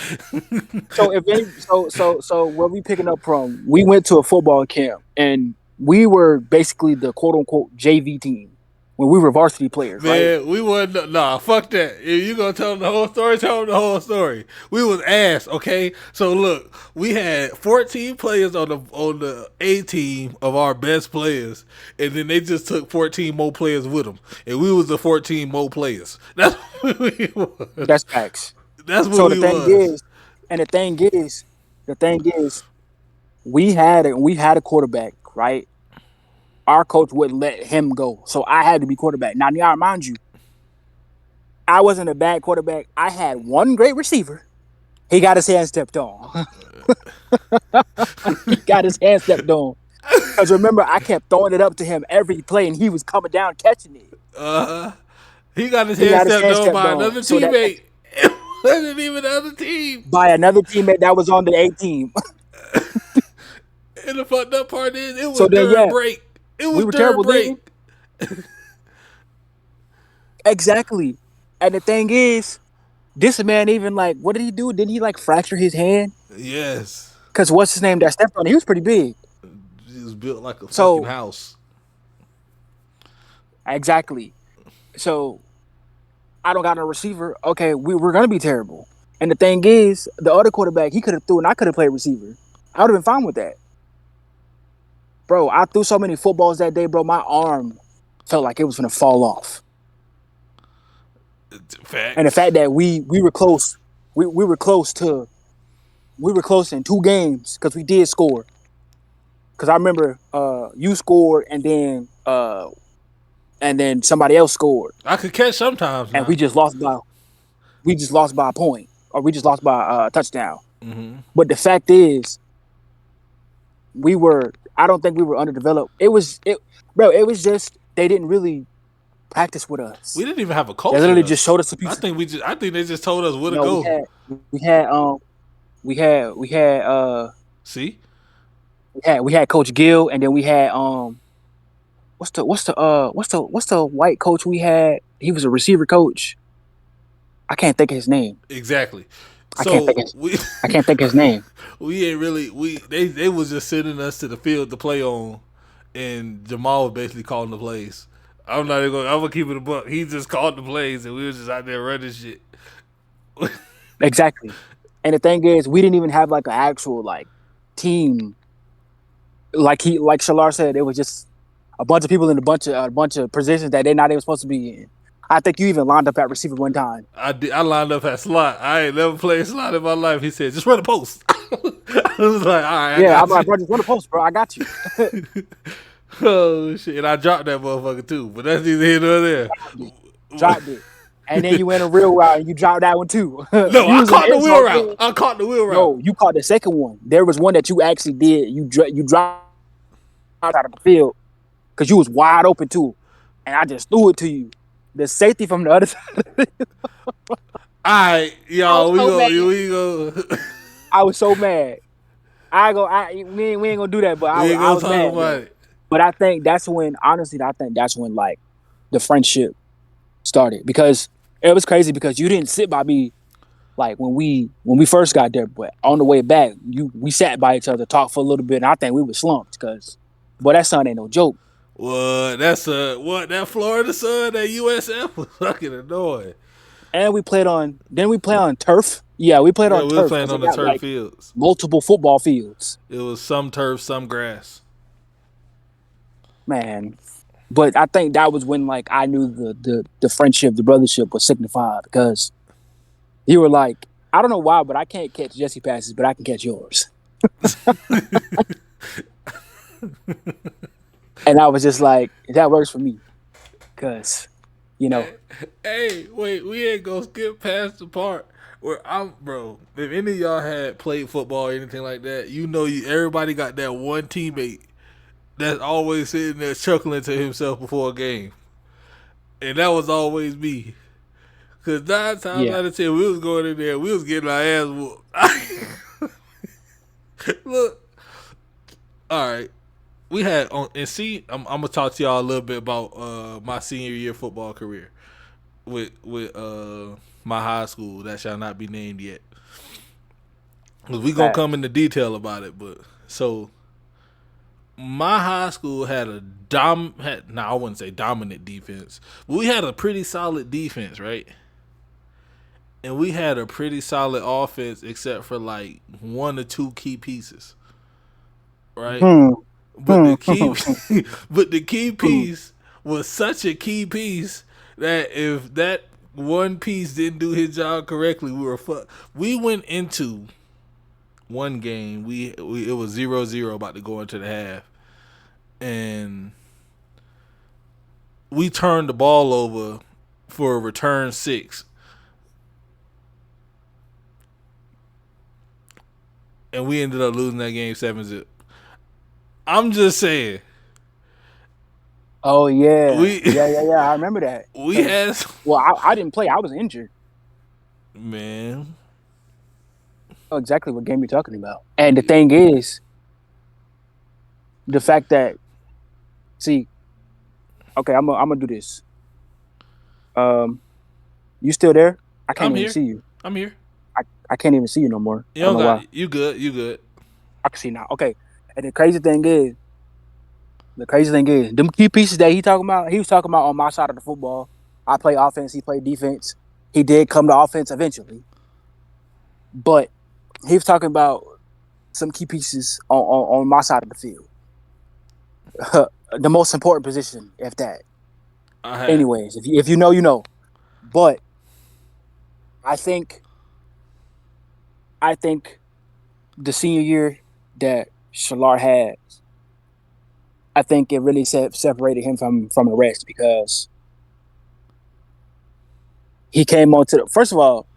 So where we picking up from? We went to a football camp, and we were basically the quote unquote JV team. when we were varsity players, Man, right? we wasn't. Nah, fuck that. If you gonna tell them the whole story, tell them the whole story. We was ass, okay? So look, we had 14 players on the A team of our best players, and then they just took 14 more players with them, and we was the 14 more players. That's what we was. That's facts. That's what So we was. the thing is, we had a quarterback, right? Our coach wouldn't let him go, so I had to be quarterback. Now, mind you, I wasn't a bad quarterback. I had one great receiver. He got his hand stepped on. He got his hand stepped on. Because remember, I kept throwing it up to him every play, and he was coming down catching it. He got his hand stepped on by another so teammate. It wasn't even the other team. By another teammate that was on the A team. And the fucked up part is, it was during break. It was during break. Exactly. And the thing is, this man even like, what did he do? Didn't he like fracture his hand? Yes. Because what's his name that stepped on? He was pretty big. He was built like a fucking house. Exactly. So I don't got no receiver. Okay, we're gonna be terrible. And the thing is, the other quarterback, he could have threw and I could have played receiver. I would have been fine with that. Bro, I threw so many footballs that day, bro. My arm felt like it was gonna fall off. Facts. And the fact that we were close, we were close in 2 games because we did score. Because I remember you scored and then somebody else scored. I could catch sometimes, and we just lost by a point, or we just lost by a touchdown. Mm-hmm. But the fact is, I don't think we were underdeveloped. It was just they didn't really practice with us. We didn't even have a coach. They literally just showed us a piece. I think they just told us where to go. We had See? We had Coach Gill, and then we had what's the white coach we had? He was a receiver coach. I can't think of his name. Exactly. I can't think of his name. We ain't really they was just sending us to the field to play on, and Jamal was basically calling the plays. I'm gonna keep it a buck. He just called the plays, and we was just out there running shit. Exactly. And the thing is, we didn't even have like an actual like team. Like Shalar said, it was just a bunch of people in a bunch of positions that they're not even supposed to be in. I think you even lined up at receiver one time. I lined up at slot. I ain't never played slot in my life. He said, "Just run the post." I was like, "All right." I'm like, "Bro, just run the post, bro. I got you." Oh shit! And I dropped that motherfucker too, but that's neither here nor there. Dropped it, and then you went a real route and you dropped that one too. No, I caught the wheel route. I caught the wheel route. No, you caught the second one. There was one that you actually did. You dropped out of the field because you was wide open too, and I just threw it to you. The safety from the other side. All right, y'all, we go. I was so mad. We ain't gonna do that, but I was mad. About it. But I think that's when, honestly, like the friendship started, because it was crazy because you didn't sit by me like when we first got there, but on the way back, we sat by each other, talked for a little bit, and I think we were slumped because, boy, that son ain't no joke. Well, that Florida son, that USF was fucking annoying. And we played on turf. Yeah, we played on turf. We were playing on the turf fields. Multiple football fields. It was some turf, some grass. Man, but I think that was when like I knew the friendship, the brothership was signified, because you were like, I don't know why, but I can't catch Jesse passes, but I can catch yours. And I was just like, that works for me, because, you know. Hey, wait, we ain't gonna skip past the part where bro, if any of y'all had played football or anything like that, everybody got that one teammate that's always sitting there chuckling to himself before a game. And that was always me. Because 9 times out of 10, we was going in there, we was getting our ass whooped. Look. All right. We had I'm gonna talk to y'all a little bit about my senior year football career with my high school that shall not be named yet. We gonna come into detail about it, but so my high school had a I wouldn't say dominant defense, but we had a pretty solid defense, right? And we had a pretty solid offense, except for like one or two key pieces, right? But the key, but the key piece was such a key piece that if that one piece didn't do his job correctly, we were fucked. We went into one game. It was 0-0 about to go into the half, and we turned the ball over for a return 6. And we ended up losing that game 7-0. I'm just saying. Oh yeah, yeah. I remember that. We had. Well, I didn't play. I was injured. Man, I know exactly what game you're talking about. And the thing is, the fact that, see, okay, I'm gonna do this. You still there? I can't even see you. I'm here. I can't even see you no more. You don't got. You good? You good? I can see now. Okay. And the crazy thing is, them key pieces that he was talking about on my side of the football. I play offense, he played defense. He did come to offense eventually. But he was talking about some key pieces on my side of the field. The most important position, if that. Anyways, if you know, you know. But I think the senior year that Shalar has, I think it really separated him from the rest, because he came on to first of all,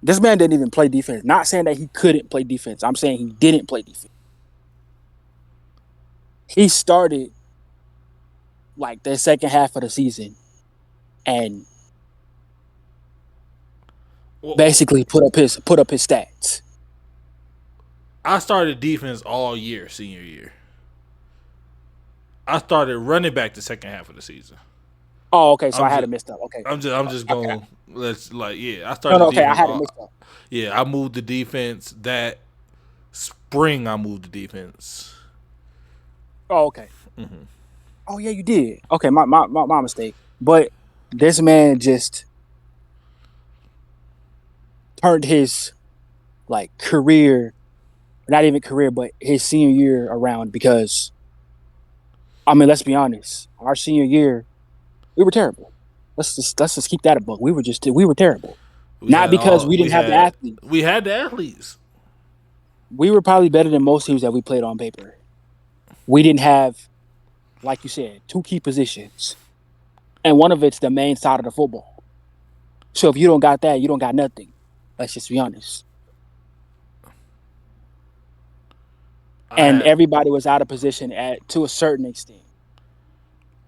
this man didn't even play defense. Not saying that he couldn't play defense. I'm saying he didn't play defense. He started like the second half of the season and basically put up his stats. I started defense all year, senior year. I started running back the second half of the season. Oh, okay. So I had it messed up. Okay. I'm just going. I started. Okay. I had it messed up. Yeah, I moved the defense that spring. I moved the defense. Oh, okay. Mm-hmm. Oh yeah, you did. Okay, my mistake. But this man just turned his career, not even career, but his senior year around, because I mean, let's be honest. Our senior year, we were terrible. Let's just keep that a book. We were terrible. Not because we didn't have the athletes. We had the athletes. We were probably better than most teams that we played on paper. We didn't have, like you said, two key positions. And one of it's the main side of the football. So if you don't got that, you don't got nothing. Let's just be honest. And everybody was out of position to a certain extent.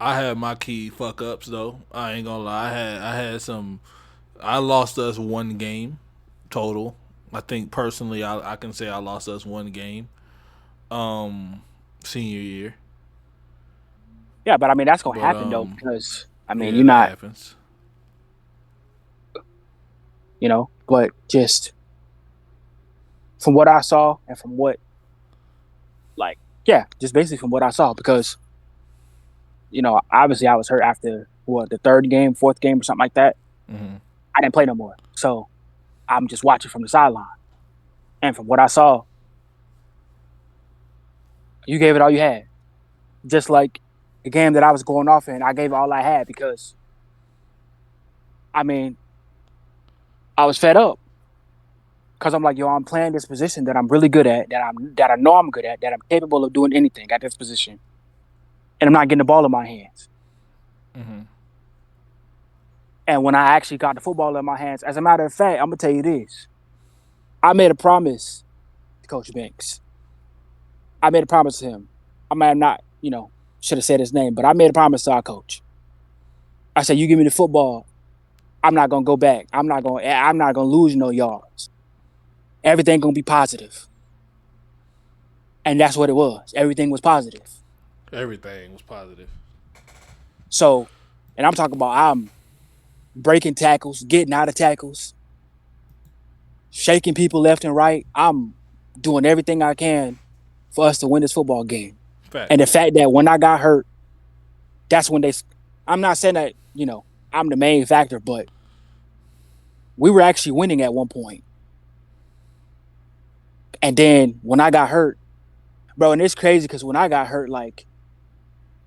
I had my key fuck ups though. I ain't gonna lie. I had some. I lost us one game total. I think personally, I can say I lost us one game. Senior year. Yeah, but I mean that's gonna happen though, because I mean you're not. Happens. But just from what I saw and from what, just basically from what I saw, because obviously I was hurt after the third game, fourth game, or something like that. Mm-hmm. I didn't play no more, so I'm just watching from the sideline. And from what I saw, you gave it all you had. Just like the game that I was going off in, I gave all I had, because I mean, I was fed up. Because I'm like, I'm playing this position that I'm really good at, that I know I'm good at, that I'm capable of doing anything at this position. And I'm not getting the ball in my hands. Mm-hmm. And when I actually got the football in my hands, as a matter of fact, I'm going to tell you this. I made a promise to Coach Banks. I made a promise to him. I might have not, should have said his name, but I made a promise to our coach. I said, you give me the football, I'm not going to go back. I'm not going to lose no yards. Everything going to be positive. And that's what it was. Everything was positive. Everything was positive. So, and I'm talking about I'm breaking tackles, getting out of tackles, shaking people left and right. I'm doing everything I can for us to win this football game. Fact. And the fact that when I got hurt, that's when I'm not saying that, I'm the main factor, but we were actually winning at one point. And then when I got hurt, bro, and it's crazy because when I got hurt, like,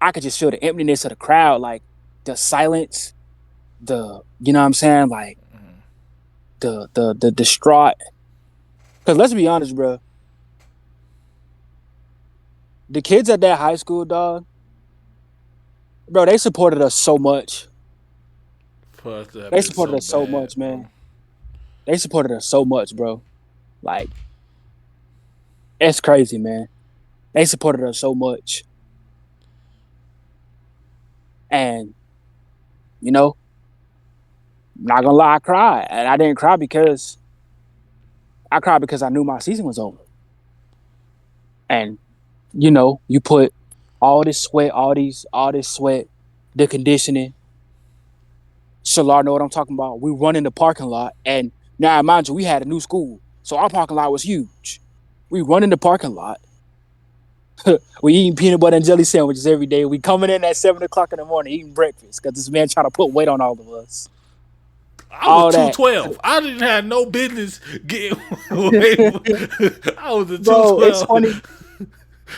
I could just feel the emptiness of the crowd, like the silence, you know what I'm saying? Like the distraught. Because let's be honest, bro. The kids at that high school, dog, bro, they supported us so much. They supported us so much, man. They supported us so much, bro. Like, it's crazy, man. They supported us so much. And, I'm not gonna lie, I cried. And I didn't cry because I knew my season was over. And, you put all this sweat, the conditioning. Shalar know what I'm talking about. We run in the parking lot, and now mind you, we had a new school, so our parking lot was huge. We run in the parking lot. We eating peanut butter and jelly sandwiches every day. We coming in at 7:00 in the morning eating breakfast because this man trying to put weight on all of us. I was 212. I didn't have no business getting weight. I was a 212. Bro, it's funny.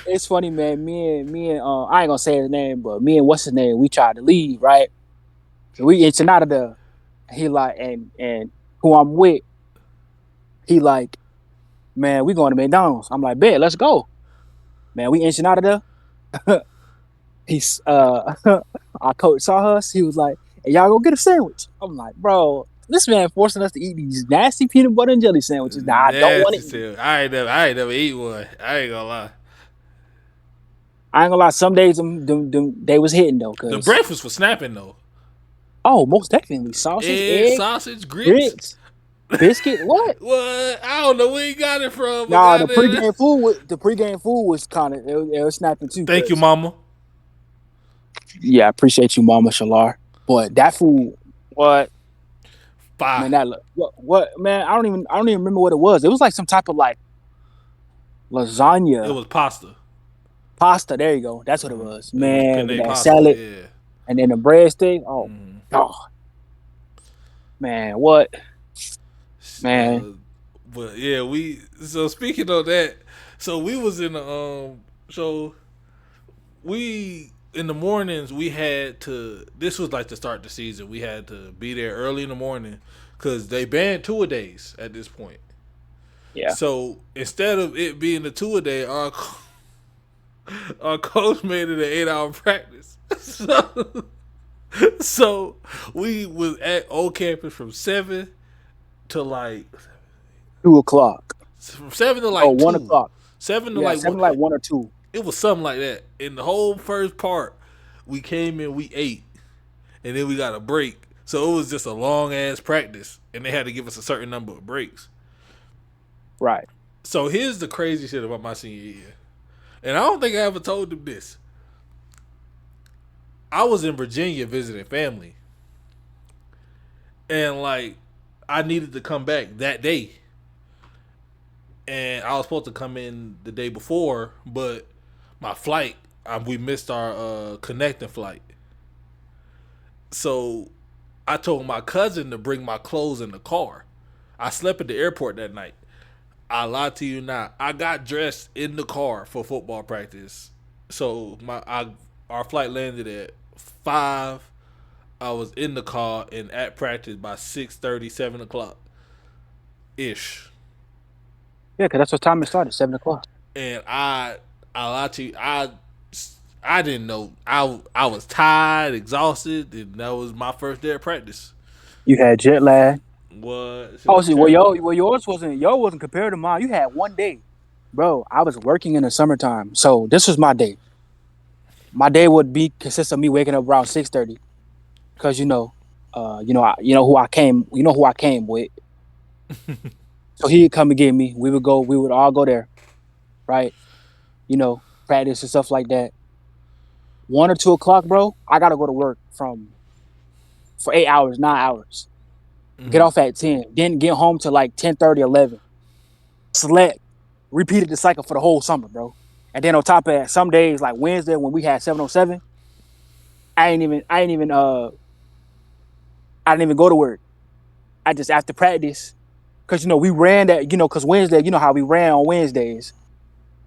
It's funny, man. Me and I ain't gonna say his name, but me and what's his name, we tried to leave, right? So we inching out of there. He like, and who I'm with, he like, man, we going to McDonald's. I'm like, bet, let's go. Man, we inching out of there. He's our coach saw us. He was like, hey, y'all go get a sandwich. I'm like, bro, this man forcing us to eat these nasty peanut butter and jelly sandwiches. Now I don't want to eat. I ain't never eat one. I ain't gonna lie. Some days they was hitting though. The breakfast was snapping though. Oh, most definitely. Sausage, egg, sausage, grits, biscuit. What? What? I don't know where you got it from. Nah, the pregame food was kind of it was snapping too. Thank you, Mama. Yeah, I appreciate you, Mama Shalar. But that food, what? Fire. Man, what? Man, I don't even remember what it was. It was like some type of like lasagna. It was pasta. Pasta. There you go. That's what it was. Man, with that pasta, salad. Yeah. And then the breadstick. Oh, God. Man, what? Man. But yeah, so speaking of that, so we was in the in the mornings we had to, this was like to start the season, we had to be there early in the morning because they banned two-a-days at this point. Yeah. So instead of it being a two-a-day, our coach made it an 8-hour practice. So we was at Old Campus from 7 to like 2 o'clock. From 7 to like 1 o'clock. 7 to like 1 or 2. It was something like that. In the whole first part, we came in, we ate, and then we got a break. So it was just a long ass practice, and they had to give us a certain number of breaks. Right. So here's the crazy shit about my senior year, and I don't think I ever told them this. I was in Virginia visiting family, and like I needed to come back that day, and I was supposed to come in the day before, but my flight, we missed our connecting flight. So I told my cousin to bring my clothes in the car. I slept at the airport that night. I lied to you not. I got dressed in the car for football practice. So our flight landed at 5. I was in the car and at practice by 6:30, 7 o'clock ish. Yeah, because that's what time it started, 7 o'clock. And I lied to you. I didn't know. I was tired, exhausted, and that was my first day of practice. You had jet lag. What? Oh, see, yours wasn't compared to mine. You had one day, bro. I was working in the summertime, so this was my day. My day would consist of me waking up around 6:30, because you know who I came with. So he'd come and get me. We would all go there, right? Practice and stuff like that. 1 or 2 o'clock, bro. I gotta go to work for 8 hours, 9 hours. Mm-hmm. Get off at 10. Then get home to like 10:30, 11. Slept. Repeated the cycle for the whole summer, bro. And then on top of that, some days like Wednesday when we had 707, I didn't even go to work. I just after practice, because we ran that, because Wednesday, how we ran on Wednesdays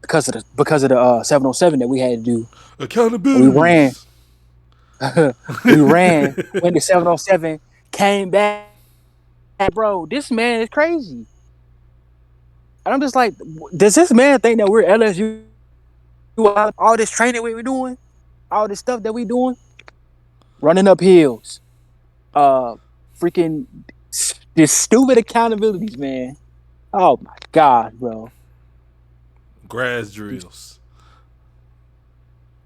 because of the 707 that we had to do. We ran. Accountabilities. We ran when the 707 came back. Bro, this man is crazy. And I'm just like, does this man think that we're LSU? All this training we doing, all this stuff that we doing, running up hills, freaking this stupid accountabilities, man. Oh my God, bro. Grass drills.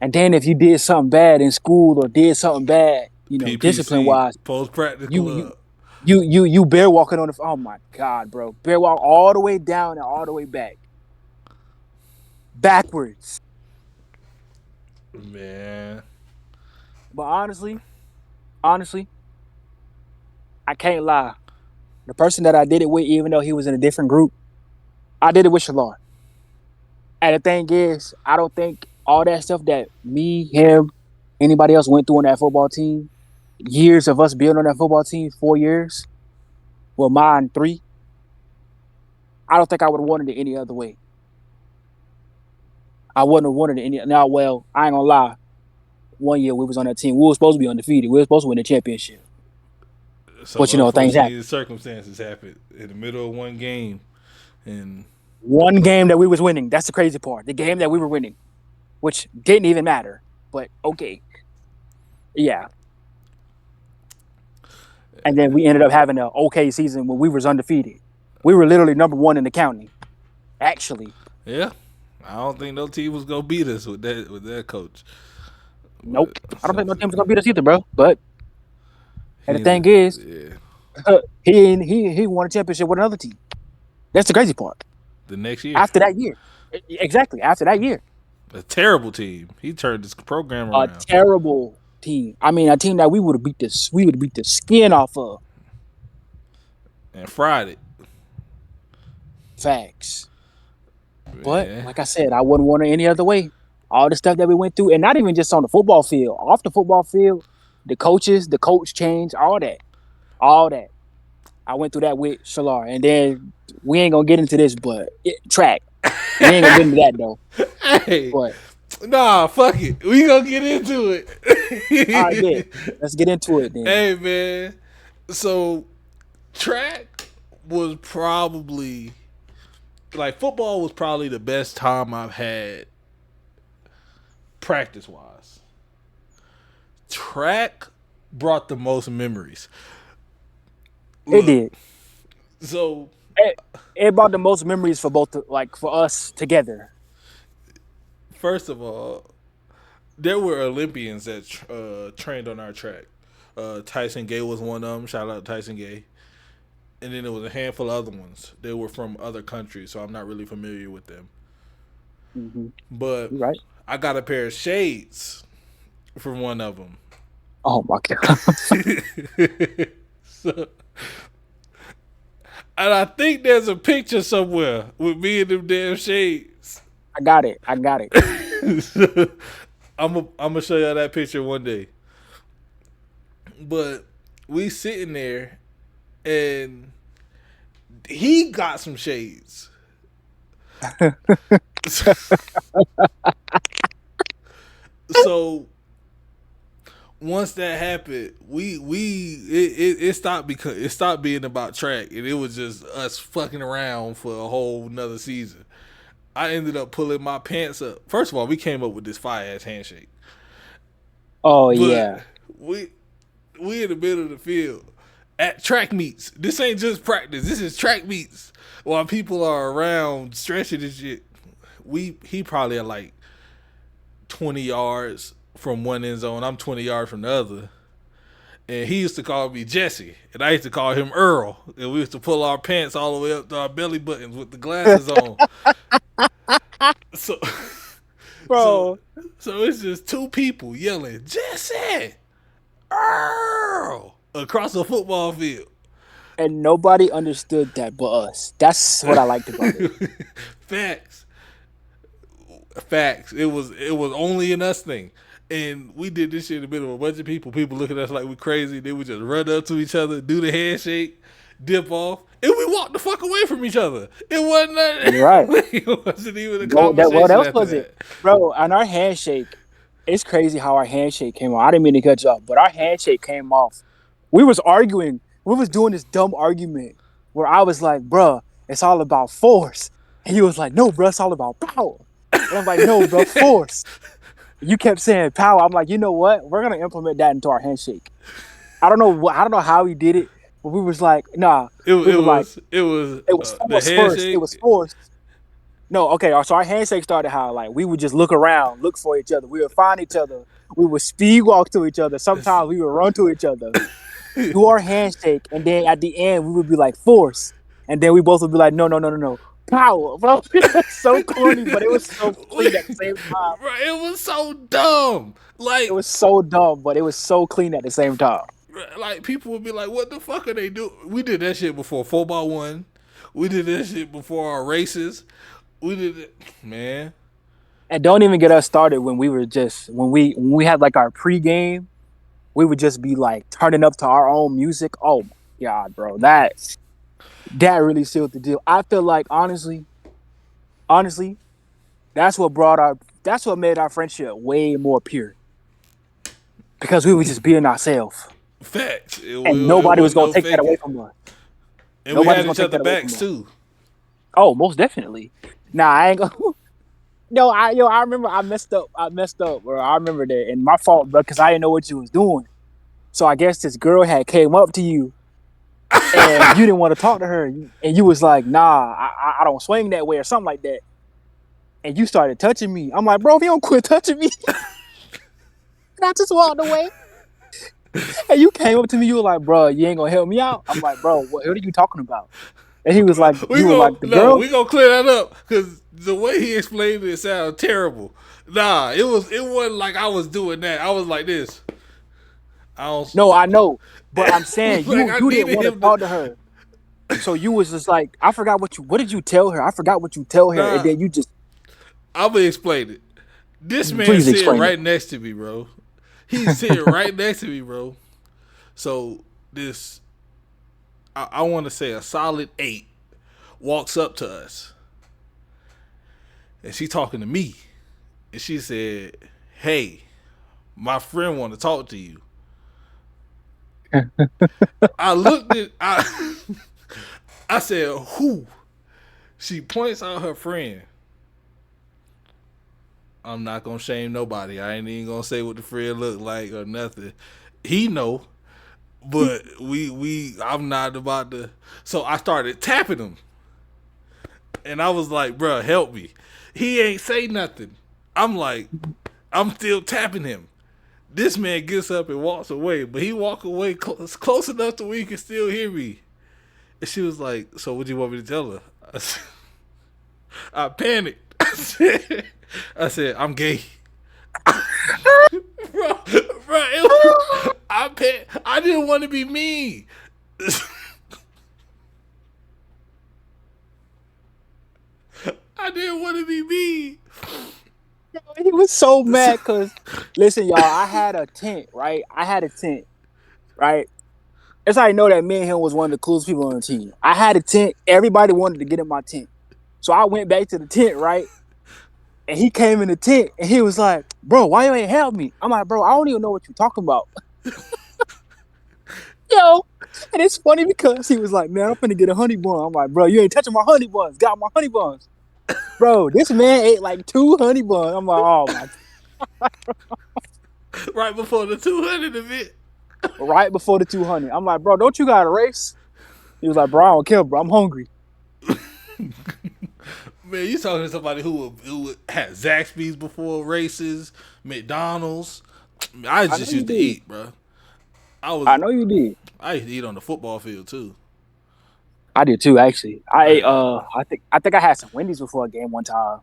And then if you did something bad in school or did something bad, discipline wise, post practice club. You bear walking on the. Oh my God, bro! Bear walk all the way down and all the way back, backwards. Man. But honestly, I can't lie. The person that I did it with, even though he was in a different group, I did it with Shalaar. And the thing is, I don't think all that stuff that me, him, anybody else went through on that football team, years of us being on that football team, 4 years, well, mine 3. I don't think I would have wanted it any other way. I wouldn't have wanted it any. Now, well, I ain't gonna lie. 1 year we was on that team. We were supposed to be undefeated. We were supposed to win the championship. But things happen. Circumstances happened in the middle of one game, and one game that we was winning. That's the crazy part. The game that we were winning, which didn't even matter. But okay, yeah. And then we ended up having an okay season when we was undefeated. We were literally number 1 in the county, actually. Yeah, I don't think no team was gonna beat us with that coach. Nope, I don't think no team was gonna beat us either, bro. But and the thing is, he won a championship with another team. That's the crazy part. The next year, after that year, exactly after that year, a terrible team. He turned this program around. A terrible team. I mean, a team that we would have beat the skin off of, and fried it. Facts. But like I said, I wouldn't want it any other way. All the stuff that we went through, and not even just on the football field, off the football field, the coach change, all that. I went through that with Shalaar, and then we ain't gonna get into this, but track. We ain't gonna get into that though. Hey, but nah, fuck it. We gonna get into it. All right, yeah. Let's get into it then. Hey man, so track was probably football was probably the best time I've had practice wise. Track brought the most memories. It did. So it brought the most memories for both, for us together. First of all, there were Olympians that trained on our track. Tyson Gay was one of them. Shout out to Tyson Gay. And then there was a handful of other ones. They were from other countries, so I'm not really familiar with them. Mm-hmm. But right. I got a pair of shades from one of them. Oh my God. And I think there's a picture somewhere with me in them damn shades. I got it. I'm gonna show y'all that picture one day. But we sitting there, and he got some shades. So once that happened, it stopped being about track, and it was just us fucking around for a whole nother season. I ended up pulling my pants up. First of all, we came up with this fire ass handshake. Oh yeah. We in the middle of the field at track meets. This ain't just practice. This is track meets. While people are around stretching and shit, he probably at like 20 yards from one end zone. I'm 20 yards from the other. And he used to call me Jesse, and I used to call him Earl. And we used to pull our pants all the way up to our belly buttons with the glasses on. So, bro. So it's just two people yelling, Jesse, Earl, across the football field. And nobody understood that but us. That's what I liked about it. Facts. Facts. It was only an us thing. And we did this shit in the middle of a bunch of people. People looking at us like we crazy. They would just run up to each other, do the handshake, dip off, and we walked the fuck away from each other. It wasn't nothing. Right. It wasn't even a conversation. What else after was that. it, bro? On our handshake, it's crazy how our handshake came off. I didn't mean to cut you off, but our handshake came off. We was arguing. We was doing this dumb argument where I was like, "Bruh, it's all about force," and he was like, "No, bruh, it's all about power." And I'm like, "No, bro, force." You kept saying power. I'm like, you know what? We're gonna implement that into our handshake. I don't know how he did it, but we was like, nah. It was was force first. It was force. No, okay. So our handshake started how like we would just look around, look for each other. We would find each other. We would speed walk to each other. Sometimes we would run to each other, do our handshake, and then at the end we would be like force, and then we both would be like, no. Power, bro. It was so corny, but it was so clean at the same time. It was so dumb. Like it was so dumb, but it was so clean at the same time. Like people would be like, "What the fuck are they doing?" We did that shit before 4x1. We did that shit before our races. We did it, man. And don't even get us started when we were just when we had like our pregame, we would just be like turning up to our own music. Oh my god, bro, that really sealed the deal. I feel like honestly, that's what made our friendship way more pure. Because we were just being ourselves. Facts. And nobody was gonna take that away from us. And we had each other backs too. Oh, most definitely. Nah, I ain't gonna. I remember I messed up, bro. I remember that, and my fault, bro, because I didn't know what you was doing. So I guess this girl had came up to you, and you didn't want to talk to her, and you was like, "Nah, I don't swing that way," or something like that. And you started touching me. I'm like, "Bro, if you don't quit touching me," and I just walked away. And you came up to me, you were like, "Bro, you ain't gonna help me out." I'm like, "Bro, what are you talking about?" And he was like, we gonna clear that up because the way he explained it sounded terrible. Nah, it wasn't like I was doing that. I was like this. No, I know, but I'm saying like you didn't want to talk to her, so you was just like, I forgot what did you tell her? I forgot what you tell her, and then you just. I'm gonna explain it. This man's sitting right next to me, bro. He's sitting right next to me, bro. So this. I want to say a solid 8 walks up to us. And she talking to me. And she said, "Hey, my friend want to talk to you." I looked at I said, "Who?" She points out her friend. I'm not going to shame nobody. I ain't even going to say what the friend looked like or nothing. He know. But I'm not about to. So I started tapping him. And I was like, "Bruh, help me." He ain't say nothing. I'm like, I'm still tapping him. This man gets up and walks away. But he walk away close enough to where he can still hear me. And she was like, "So what do you want me to tell her?" I panicked. I said, "I'm gay." Bro, I didn't want to be mean. I didn't want to be mean. He was so mad because, listen, y'all, I had a tent, right? That's how I know that me and him was one of the coolest people on the team. I had a tent. Everybody wanted to get in my tent. So I went back to the tent, right? And he came in the tent, and he was like, "Bro, why you ain't help me?" I'm like, "Bro, I don't even know what you're talking about." Yo, and it's funny because he was like, "Man, I'm finna get a honey bun." I'm like, "Bro, you ain't touching my honey buns. Got my honey buns." Bro, this man ate like 2 honey buns. I'm like, "Oh my." Right before the 200 event. Right before the 200. I'm like, "Bro, don't you got a race?" He was like, "Bro, I don't care, bro. I'm hungry." Man, you talking to somebody who had Zaxby's before races, McDonald's. I just used to eat, bro. I know you did. I used to eat on the football field too. I did too, actually. I ate. I think I had some Wendy's before a game one time.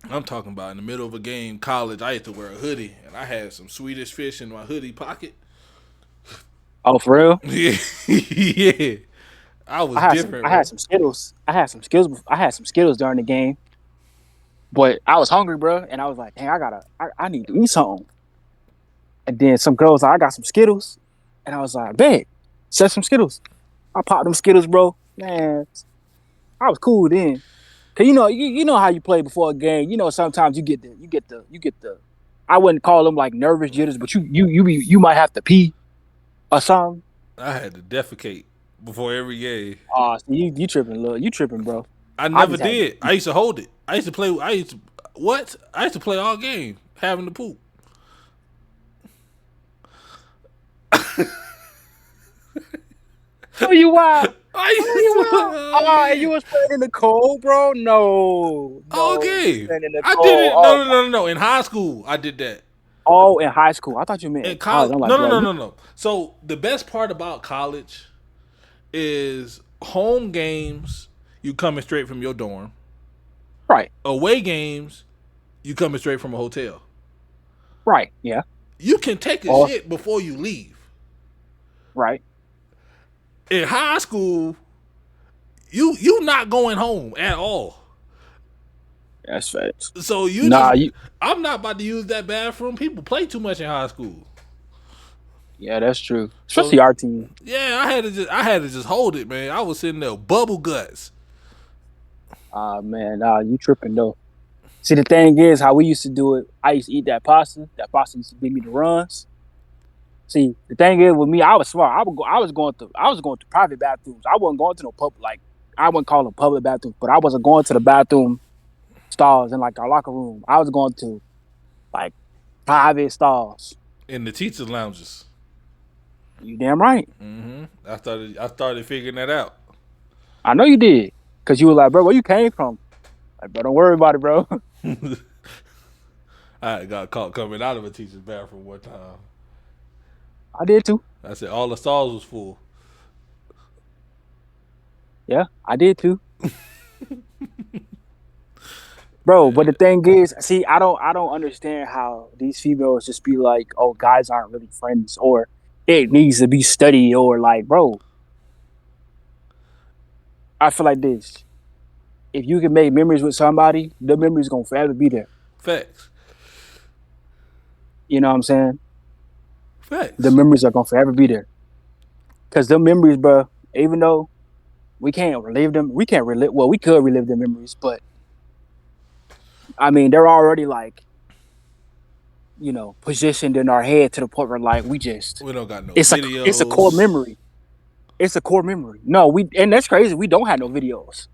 I'm talking about in the middle of a game, college. I had to wear a hoodie, and I had some Swedish fish in my hoodie pocket. Oh, for real? Yeah. I had some Skittles. I had some Skittles during the game. But I was hungry, bro, and I was like, dang, I need to eat something. And then some girls, I got some Skittles, and I was like, bet, set some Skittles. I popped them Skittles, bro. Man, I was cool then. Cause you know how you play before a game. You know sometimes you get the. I wouldn't call them like nervous jitters, but you might have to pee or something. I had to defecate before every game. So you tripping, look, you tripping, bro. I I never just had did. I used to hold it. I used to play. I used to play all game having to poop. Oh, you wild. I used to Oh, you was playing in the cold, bro? No. all game. In the I cold. did it. No. In high school, I did that. Oh, in high school. I thought you meant In in college. college, I'm like, no. So the best part about college is home games. You coming straight from your dorm. Right. Away games, you coming straight from a hotel. Right. Yeah. You can take a shit before you leave. Right. In high school, you not going home at all. That's facts. So I'm not about to use that bathroom. People play too much in high school. Yeah, that's true. Especially our team. Yeah, I had to just hold it, man. I was sitting there bubble guts. Man, you tripping though. See, the thing is, how we used to do it. I used to eat that pasta. That pasta used to give me the runs. See, the thing is with me, I was smart. I was going to private bathrooms. I wasn't going to no public, like I wouldn't call them public bathrooms, but I wasn't going to the bathroom stalls in like our locker room. I was going to like private stalls in the teachers' lounges. You damn right. Mm-hmm. I started figuring that out. I know you did, cause you were like, bro, where you came from? Like, bro, don't worry about it, bro. I got caught coming out of a teacher's bathroom one time. I did too. I said all the stalls was full. Yeah, I did too. Bro, but the thing is, see, I don't understand how these females just be like, oh, guys aren't really friends, or it needs to be studied, or like, bro. I feel like this. If you can make memories with somebody, the memories gonna forever be there. Facts. You know what I'm saying? Facts. The memories are gonna forever be there. Cause the memories, bro, even though we can't relive them, we could relive the memories, but I mean, they're already like, you know, positioned in our head to the point where like we don't got no videos. It's a core memory. It's a core memory. No, and that's crazy. We don't have no videos.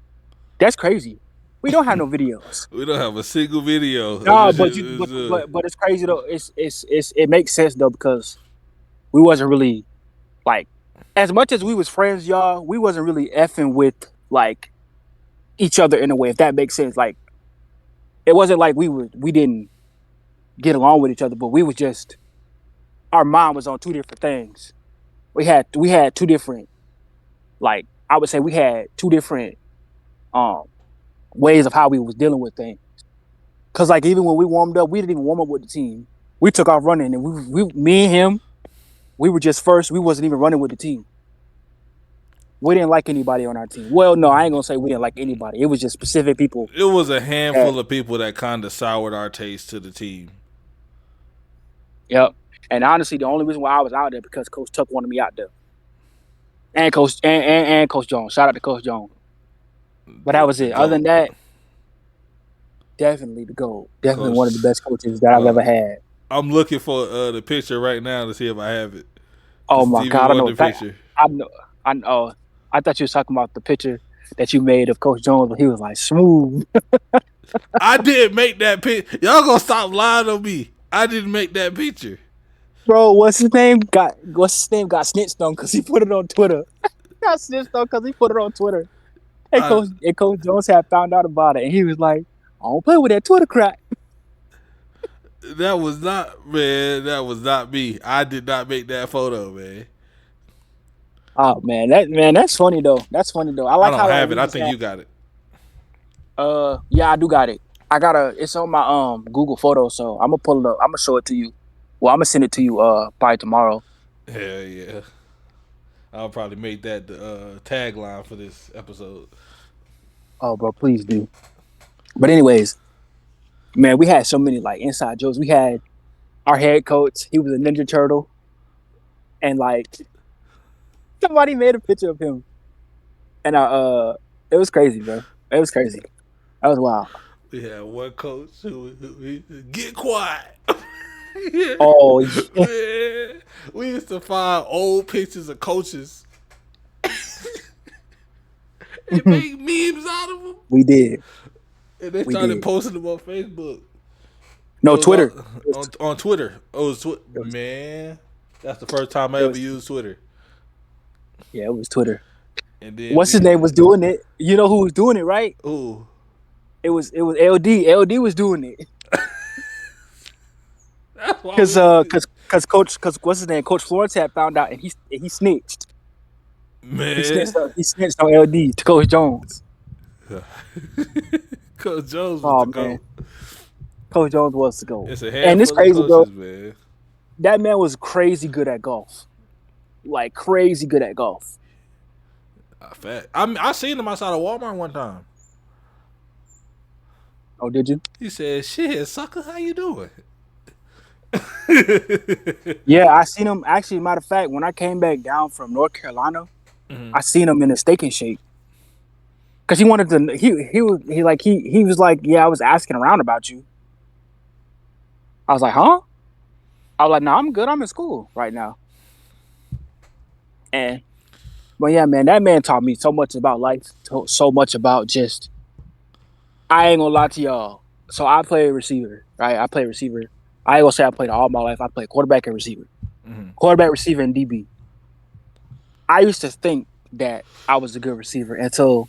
That's crazy. We don't have no videos. We don't have a single video. No, but it's crazy though. It makes sense though, because we wasn't really like, as much as we was friends, y'all, we wasn't really effing with like each other in a way, if that makes sense. Like, it wasn't like we didn't get along with each other, but we was just, our mind was on two different things. We had two different, like, I would say we had two different ways of how we was dealing with things. Cause like even when we warmed up, we didn't even warm up with the team. We took off running, and me and him, we were just first. We wasn't even running with the team. We didn't like anybody on our team. Well, no, I ain't gonna say we didn't like anybody. It was just specific people. It was a handful of people that kind of soured our taste to the team. Yep. And honestly, the only reason why I was out there because Coach Tuck wanted me out there, and Coach Jones. Shout out to Coach Jones. But that was it. Other than that, definitely the GOAT. Definitely one of the best coaches that I've ever had. I'm looking for the picture right now to see if I have it. Oh my God! I know the picture. I know. I thought you was talking about the picture that you made of Coach Jones, but he was like smooth. I didn't make that picture. Y'all gonna stop lying on me. I didn't make that picture. Bro, what's his name? Got snitched on because he put it on Twitter. Got snitched on because he put it on Twitter. And Coach Jones had found out about it, and he was like, "I don't play with that Twitter crap." That was not me. I did not make that photo, man. Oh man, that's funny though. That's funny though. I like I don't have it. I think you got it. Yeah, I do got it. It's on my Google Photos, so I'm gonna pull it up. I'm gonna show it to you. Well, I'm gonna send it to you by tomorrow. Hell yeah. I'll probably make that the tagline for this episode. Oh, bro, please do. But anyways, Man, we had so many like inside jokes. We had our head coach. He was a Ninja Turtle, and like somebody made a picture of him, and it was crazy, bro. It was crazy. That was wild. We had one coach who get quiet. Oh yeah. Man, we used to find old pictures of coaches and make memes out of them. We did. And they started posting them on Facebook. No, Twitter. On Twitter. Man, that's the first time I ever used Twitter. Yeah, it was Twitter. And then what's his name was doing it? You know who was doing it, right? Ooh. It was LD. LD was doing it. Because what's his name? Coach Florence had found out, and he snitched. Man, he snitched on LD to Coach Jones. Coach Jones was the GOAT. Coach Jones was the GOAT. It's a handful it's crazy, of coaches, bro. Man. That man was crazy good at golf. Like crazy good at golf. I seen him outside of Walmart one time. Oh, did you? He said, "Shit, sucker, how you doing?" Yeah, I seen him. Actually, matter of fact, when I came back down from North Carolina, I seen him in a Steak and Shake. Cause he wanted to. He was like, yeah, I was asking around about you. I was like, huh? I was like, no, I'm good. I'm in school right now. But yeah, man, that man taught me so much about life, so much about just. I ain't gonna lie to y'all. So I play receiver, right? I play receiver. I ain't gonna say I played all my life. I played quarterback and receiver. Quarterback, receiver, and DB. I used to think that I was a good receiver until,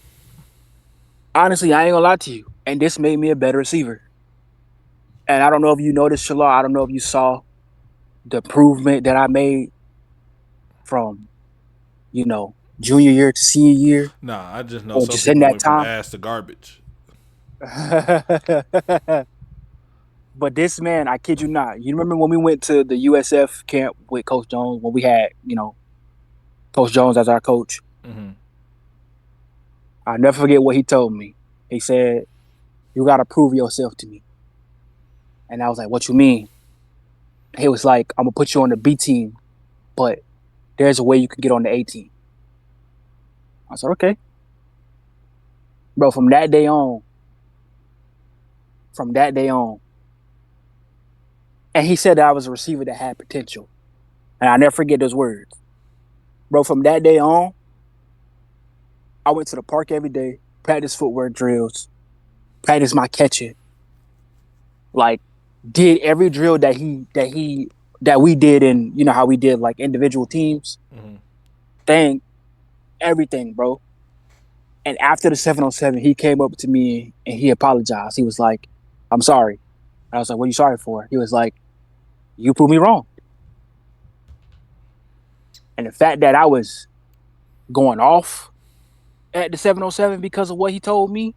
honestly, I ain't gonna lie to you. And this made me a better receiver. And I don't know if you noticed, Shalaar. I don't know if you saw the improvement that I made from, junior year to senior year. Nah, I just know some just people in that went time. from ass to garbage. But this man, I kid you not. You remember when we went to the USF camp with Coach Jones, when we had, Coach Jones as our coach? I'll never forget what he told me. He said, "You got to prove yourself to me." And I was like, "What you mean?" He was like, "I'm going to put you on the B team, but there's a way you can get on the A team." I said, "Okay." Bro, from that day on, and he said that I was a receiver that had potential. And I'll never forget those words. Bro, from that day on, I went to the park every day, practice footwork drills, practice my catching. Like, did every drill that we did in, how we did like individual teams. Everything, bro. And after the 7-on-7, he came up to me and he apologized. He was like, "I'm sorry." I was like, "What are you sorry for?" He was like, "You proved me wrong." And the fact that I was going off at the 7-on-7 because of what he told me,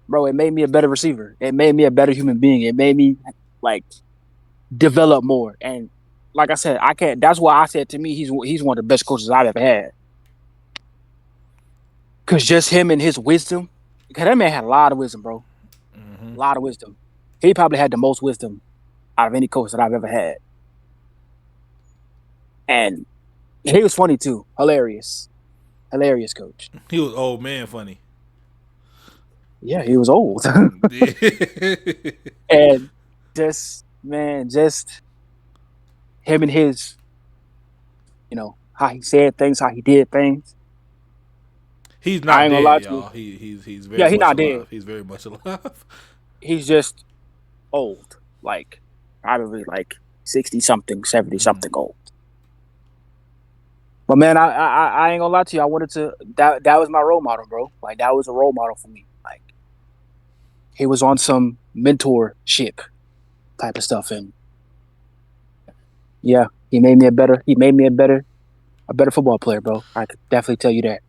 bro, it made me a better receiver. It made me a better human being. It made me like develop more. And like I said, that's why I said to me, he's one of the best coaches I've ever had. Cause just him and his wisdom, because that man had a lot of wisdom, bro. A lot of wisdom. He probably had the most wisdom out of any coach that I've ever had. And he was funny too. Hilarious coach. He was old man funny. Yeah, he was old. And just him and his, how he said things, how he did things. He's not dead, y'all. He's very much not alive. Dead. He's very much alive. He's just old, like probably like 60-something, 70-something old. But man, I ain't gonna lie to you. I wanted to. That was my role model, bro. Like that was a role model for me. Like he was on some mentorship type of stuff, and yeah, he made me a better football player, bro. I could definitely tell you that.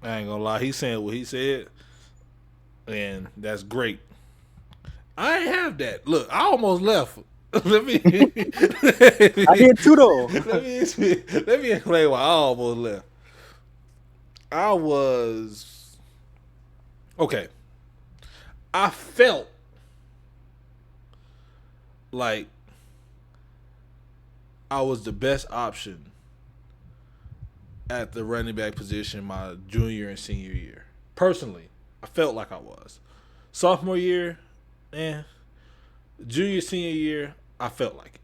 I ain't gonna lie. He's saying what he said, and that's great. I ain't have that. Look, I almost left. I did too, though. Let me explain why I almost left. I was okay. I felt like I was the best option at the running back position my junior and senior year. Personally, I felt like I was. Sophomore year, junior, senior year, I felt like it.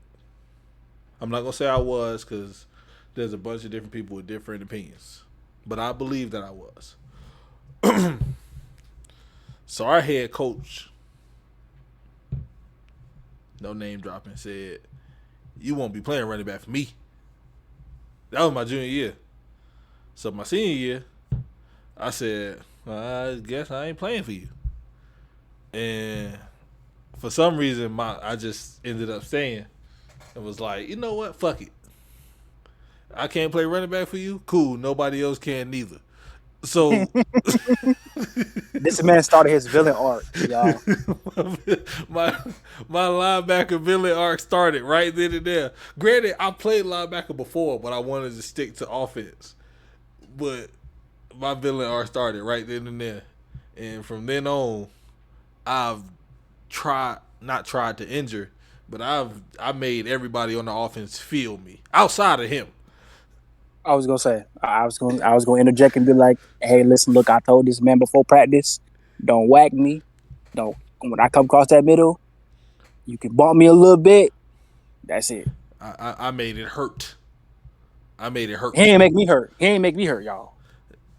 I'm not gonna say I was because there's a bunch of different people with different opinions, but I believe that I was. So our head coach, no name dropping, said, "You won't be playing running back for me." That was my junior year. So my senior year, I said, I guess I ain't playing for you. And for some reason, I just ended up staying. It was like, you know what? Fuck it. I can't play running back for you. Cool. Nobody else can neither. So this man started his villain arc, y'all. my linebacker villain arc started right then and there. Granted, I played linebacker before, but I wanted to stick to offense. But my villain arc started right then and there. And from then on, I've not tried to injure, but I made everybody on the offense feel me outside of him. I was gonna interject and be like, "Hey, listen, look, I told this man before practice, don't whack me. Don't when I come across that middle, you can bump me a little bit. That's it." I made it hurt. I made it hurt. He ain't make me hurt. He ain't make me hurt, y'all.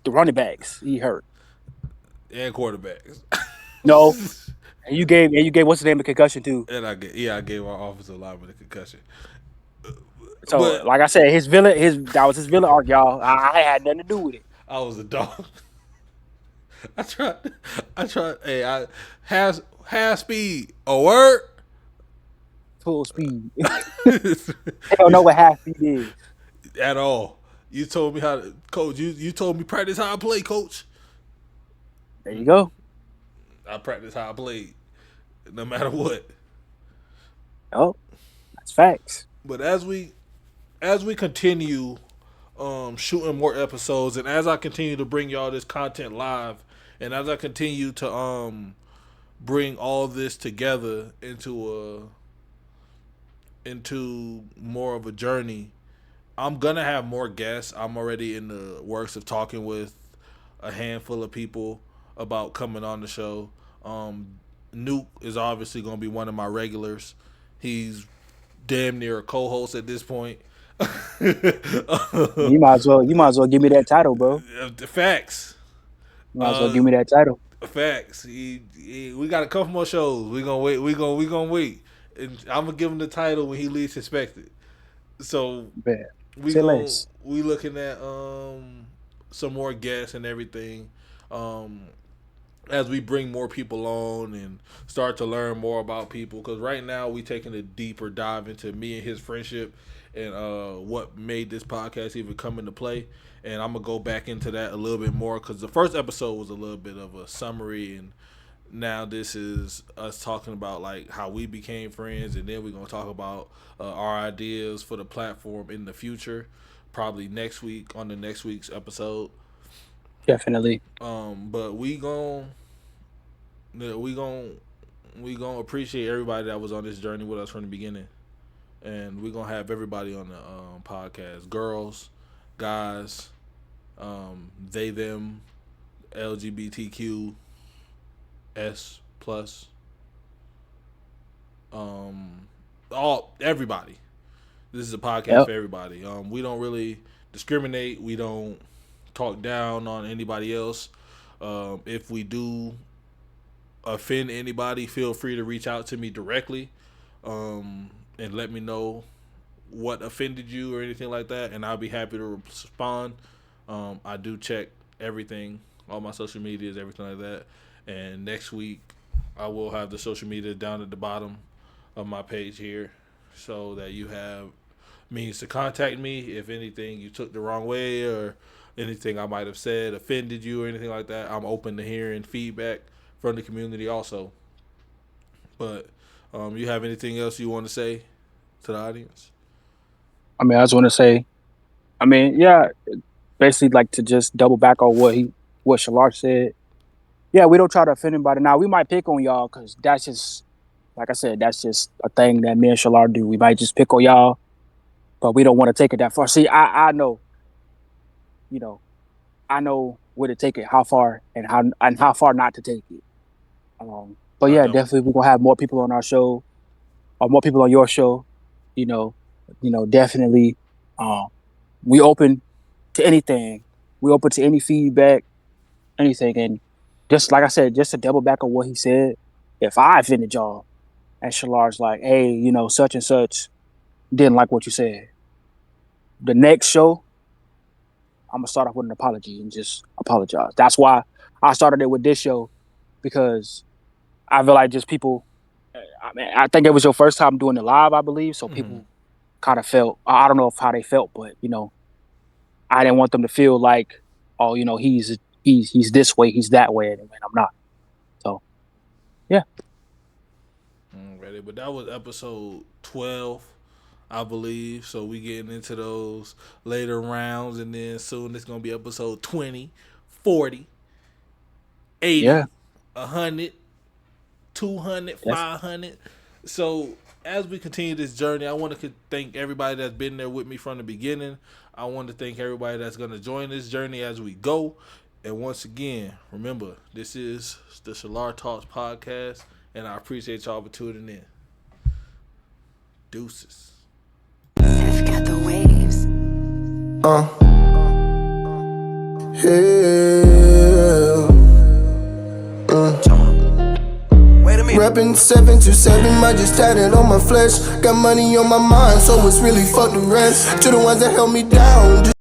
The running backs, he hurt. And quarterbacks. No. And you gave what's the name of concussion too? And I gave our offensive lineman a concussion. So, like I said, that was his villain arc, y'all. I had nothing to do with it. I was a dog. I tried. Hey, I half speed. A word. Full speed. I don't know what half speed is at all. You told me how to coach. You told me practice how I play, coach. There you go. I practice how I played, no matter what. Oh, that's facts. But as we continue shooting more episodes, and as I continue to bring y'all this content live, and as I continue to bring all this together into more of a journey, I'm gonna have more guests. I'm already in the works of talking with a handful of people about coming on the show. Nuke is obviously gonna be one of my regulars. He's damn near a co-host at this point. You might as well give me that title, bro. The facts. You might as well give me that title. Facts. We got a couple more shows. We gonna wait. We gonna wait. And I'm gonna give him the title when he least expected. So we looking at some more guests and everything. As we bring more people on and start to learn more about people, because right now we taking a deeper dive into me and his friendship and what made this podcast even come into play. And I'm gonna go back into that a little bit more, because the first episode was a little bit of a summary, and now this is us talking about like how we became friends, and then we're gonna talk about our ideas for the platform in the future, probably next week on the next week's episode. Definitely. But we gonna appreciate everybody that was on this journey with us from the beginning, and we gonna have everybody on the podcast. Girls, guys, they, them, LGBTQ, S plus, everybody. This is a podcast for everybody. We don't really discriminate. We don't talk down on anybody else. If we do offend anybody, feel free to reach out to me directly and let me know what offended you or anything like that, and I'll be happy to respond. I do check everything, all my social medias, everything like that. And next week I will have the social media down at the bottom of my page here, so that you have means to contact me if anything you took the wrong way or anything I might have said offended you or anything like that. I'm open to hearing feedback from the community also. But you have anything else you want to say to the audience? I mean, I just want to say, basically like to just double back on what Shalar said. Yeah, we don't try to offend anybody. Now we might pick on y'all because that's just like I said, that's just a thing that me and Shalar do. We might just pick on y'all, but we don't want to take it that far. See, I know, I know where to take it, how far, and how far not to take it. But yeah, definitely we're gonna have more people on our show, or more people on your show. Definitely. We open to anything. We open to any feedback, anything. And just like I said, just to double back on what he said, if I offended y'all and Shalar's like, hey, such and such didn't like what you said, the next show, I'm gonna start off with an apology and just apologize. That's why I started it with this show, because I feel like just people, I think it was your first time doing it live, I believe. So people kind of felt, I don't know how they felt, but I didn't want them to feel like, oh, he's this way, he's that way, and I'm not. So, yeah. Ready, but that was episode 12, I believe. So we getting into those later rounds, and then soon it's gonna be episode 20, 40, 80, 100, 200, 500. So as we continue this journey, I want to thank everybody that's been there with me from the beginning. I want to thank everybody that's going to join this journey as we go. And once again, remember, this is the ShalaarTalks podcast, and I appreciate y'all for tuning in. Deuces. I've got the waves. Rapping 727, might just tatted on my flesh. Got money on my mind, so it's really fuck the rest. To the ones that held me down.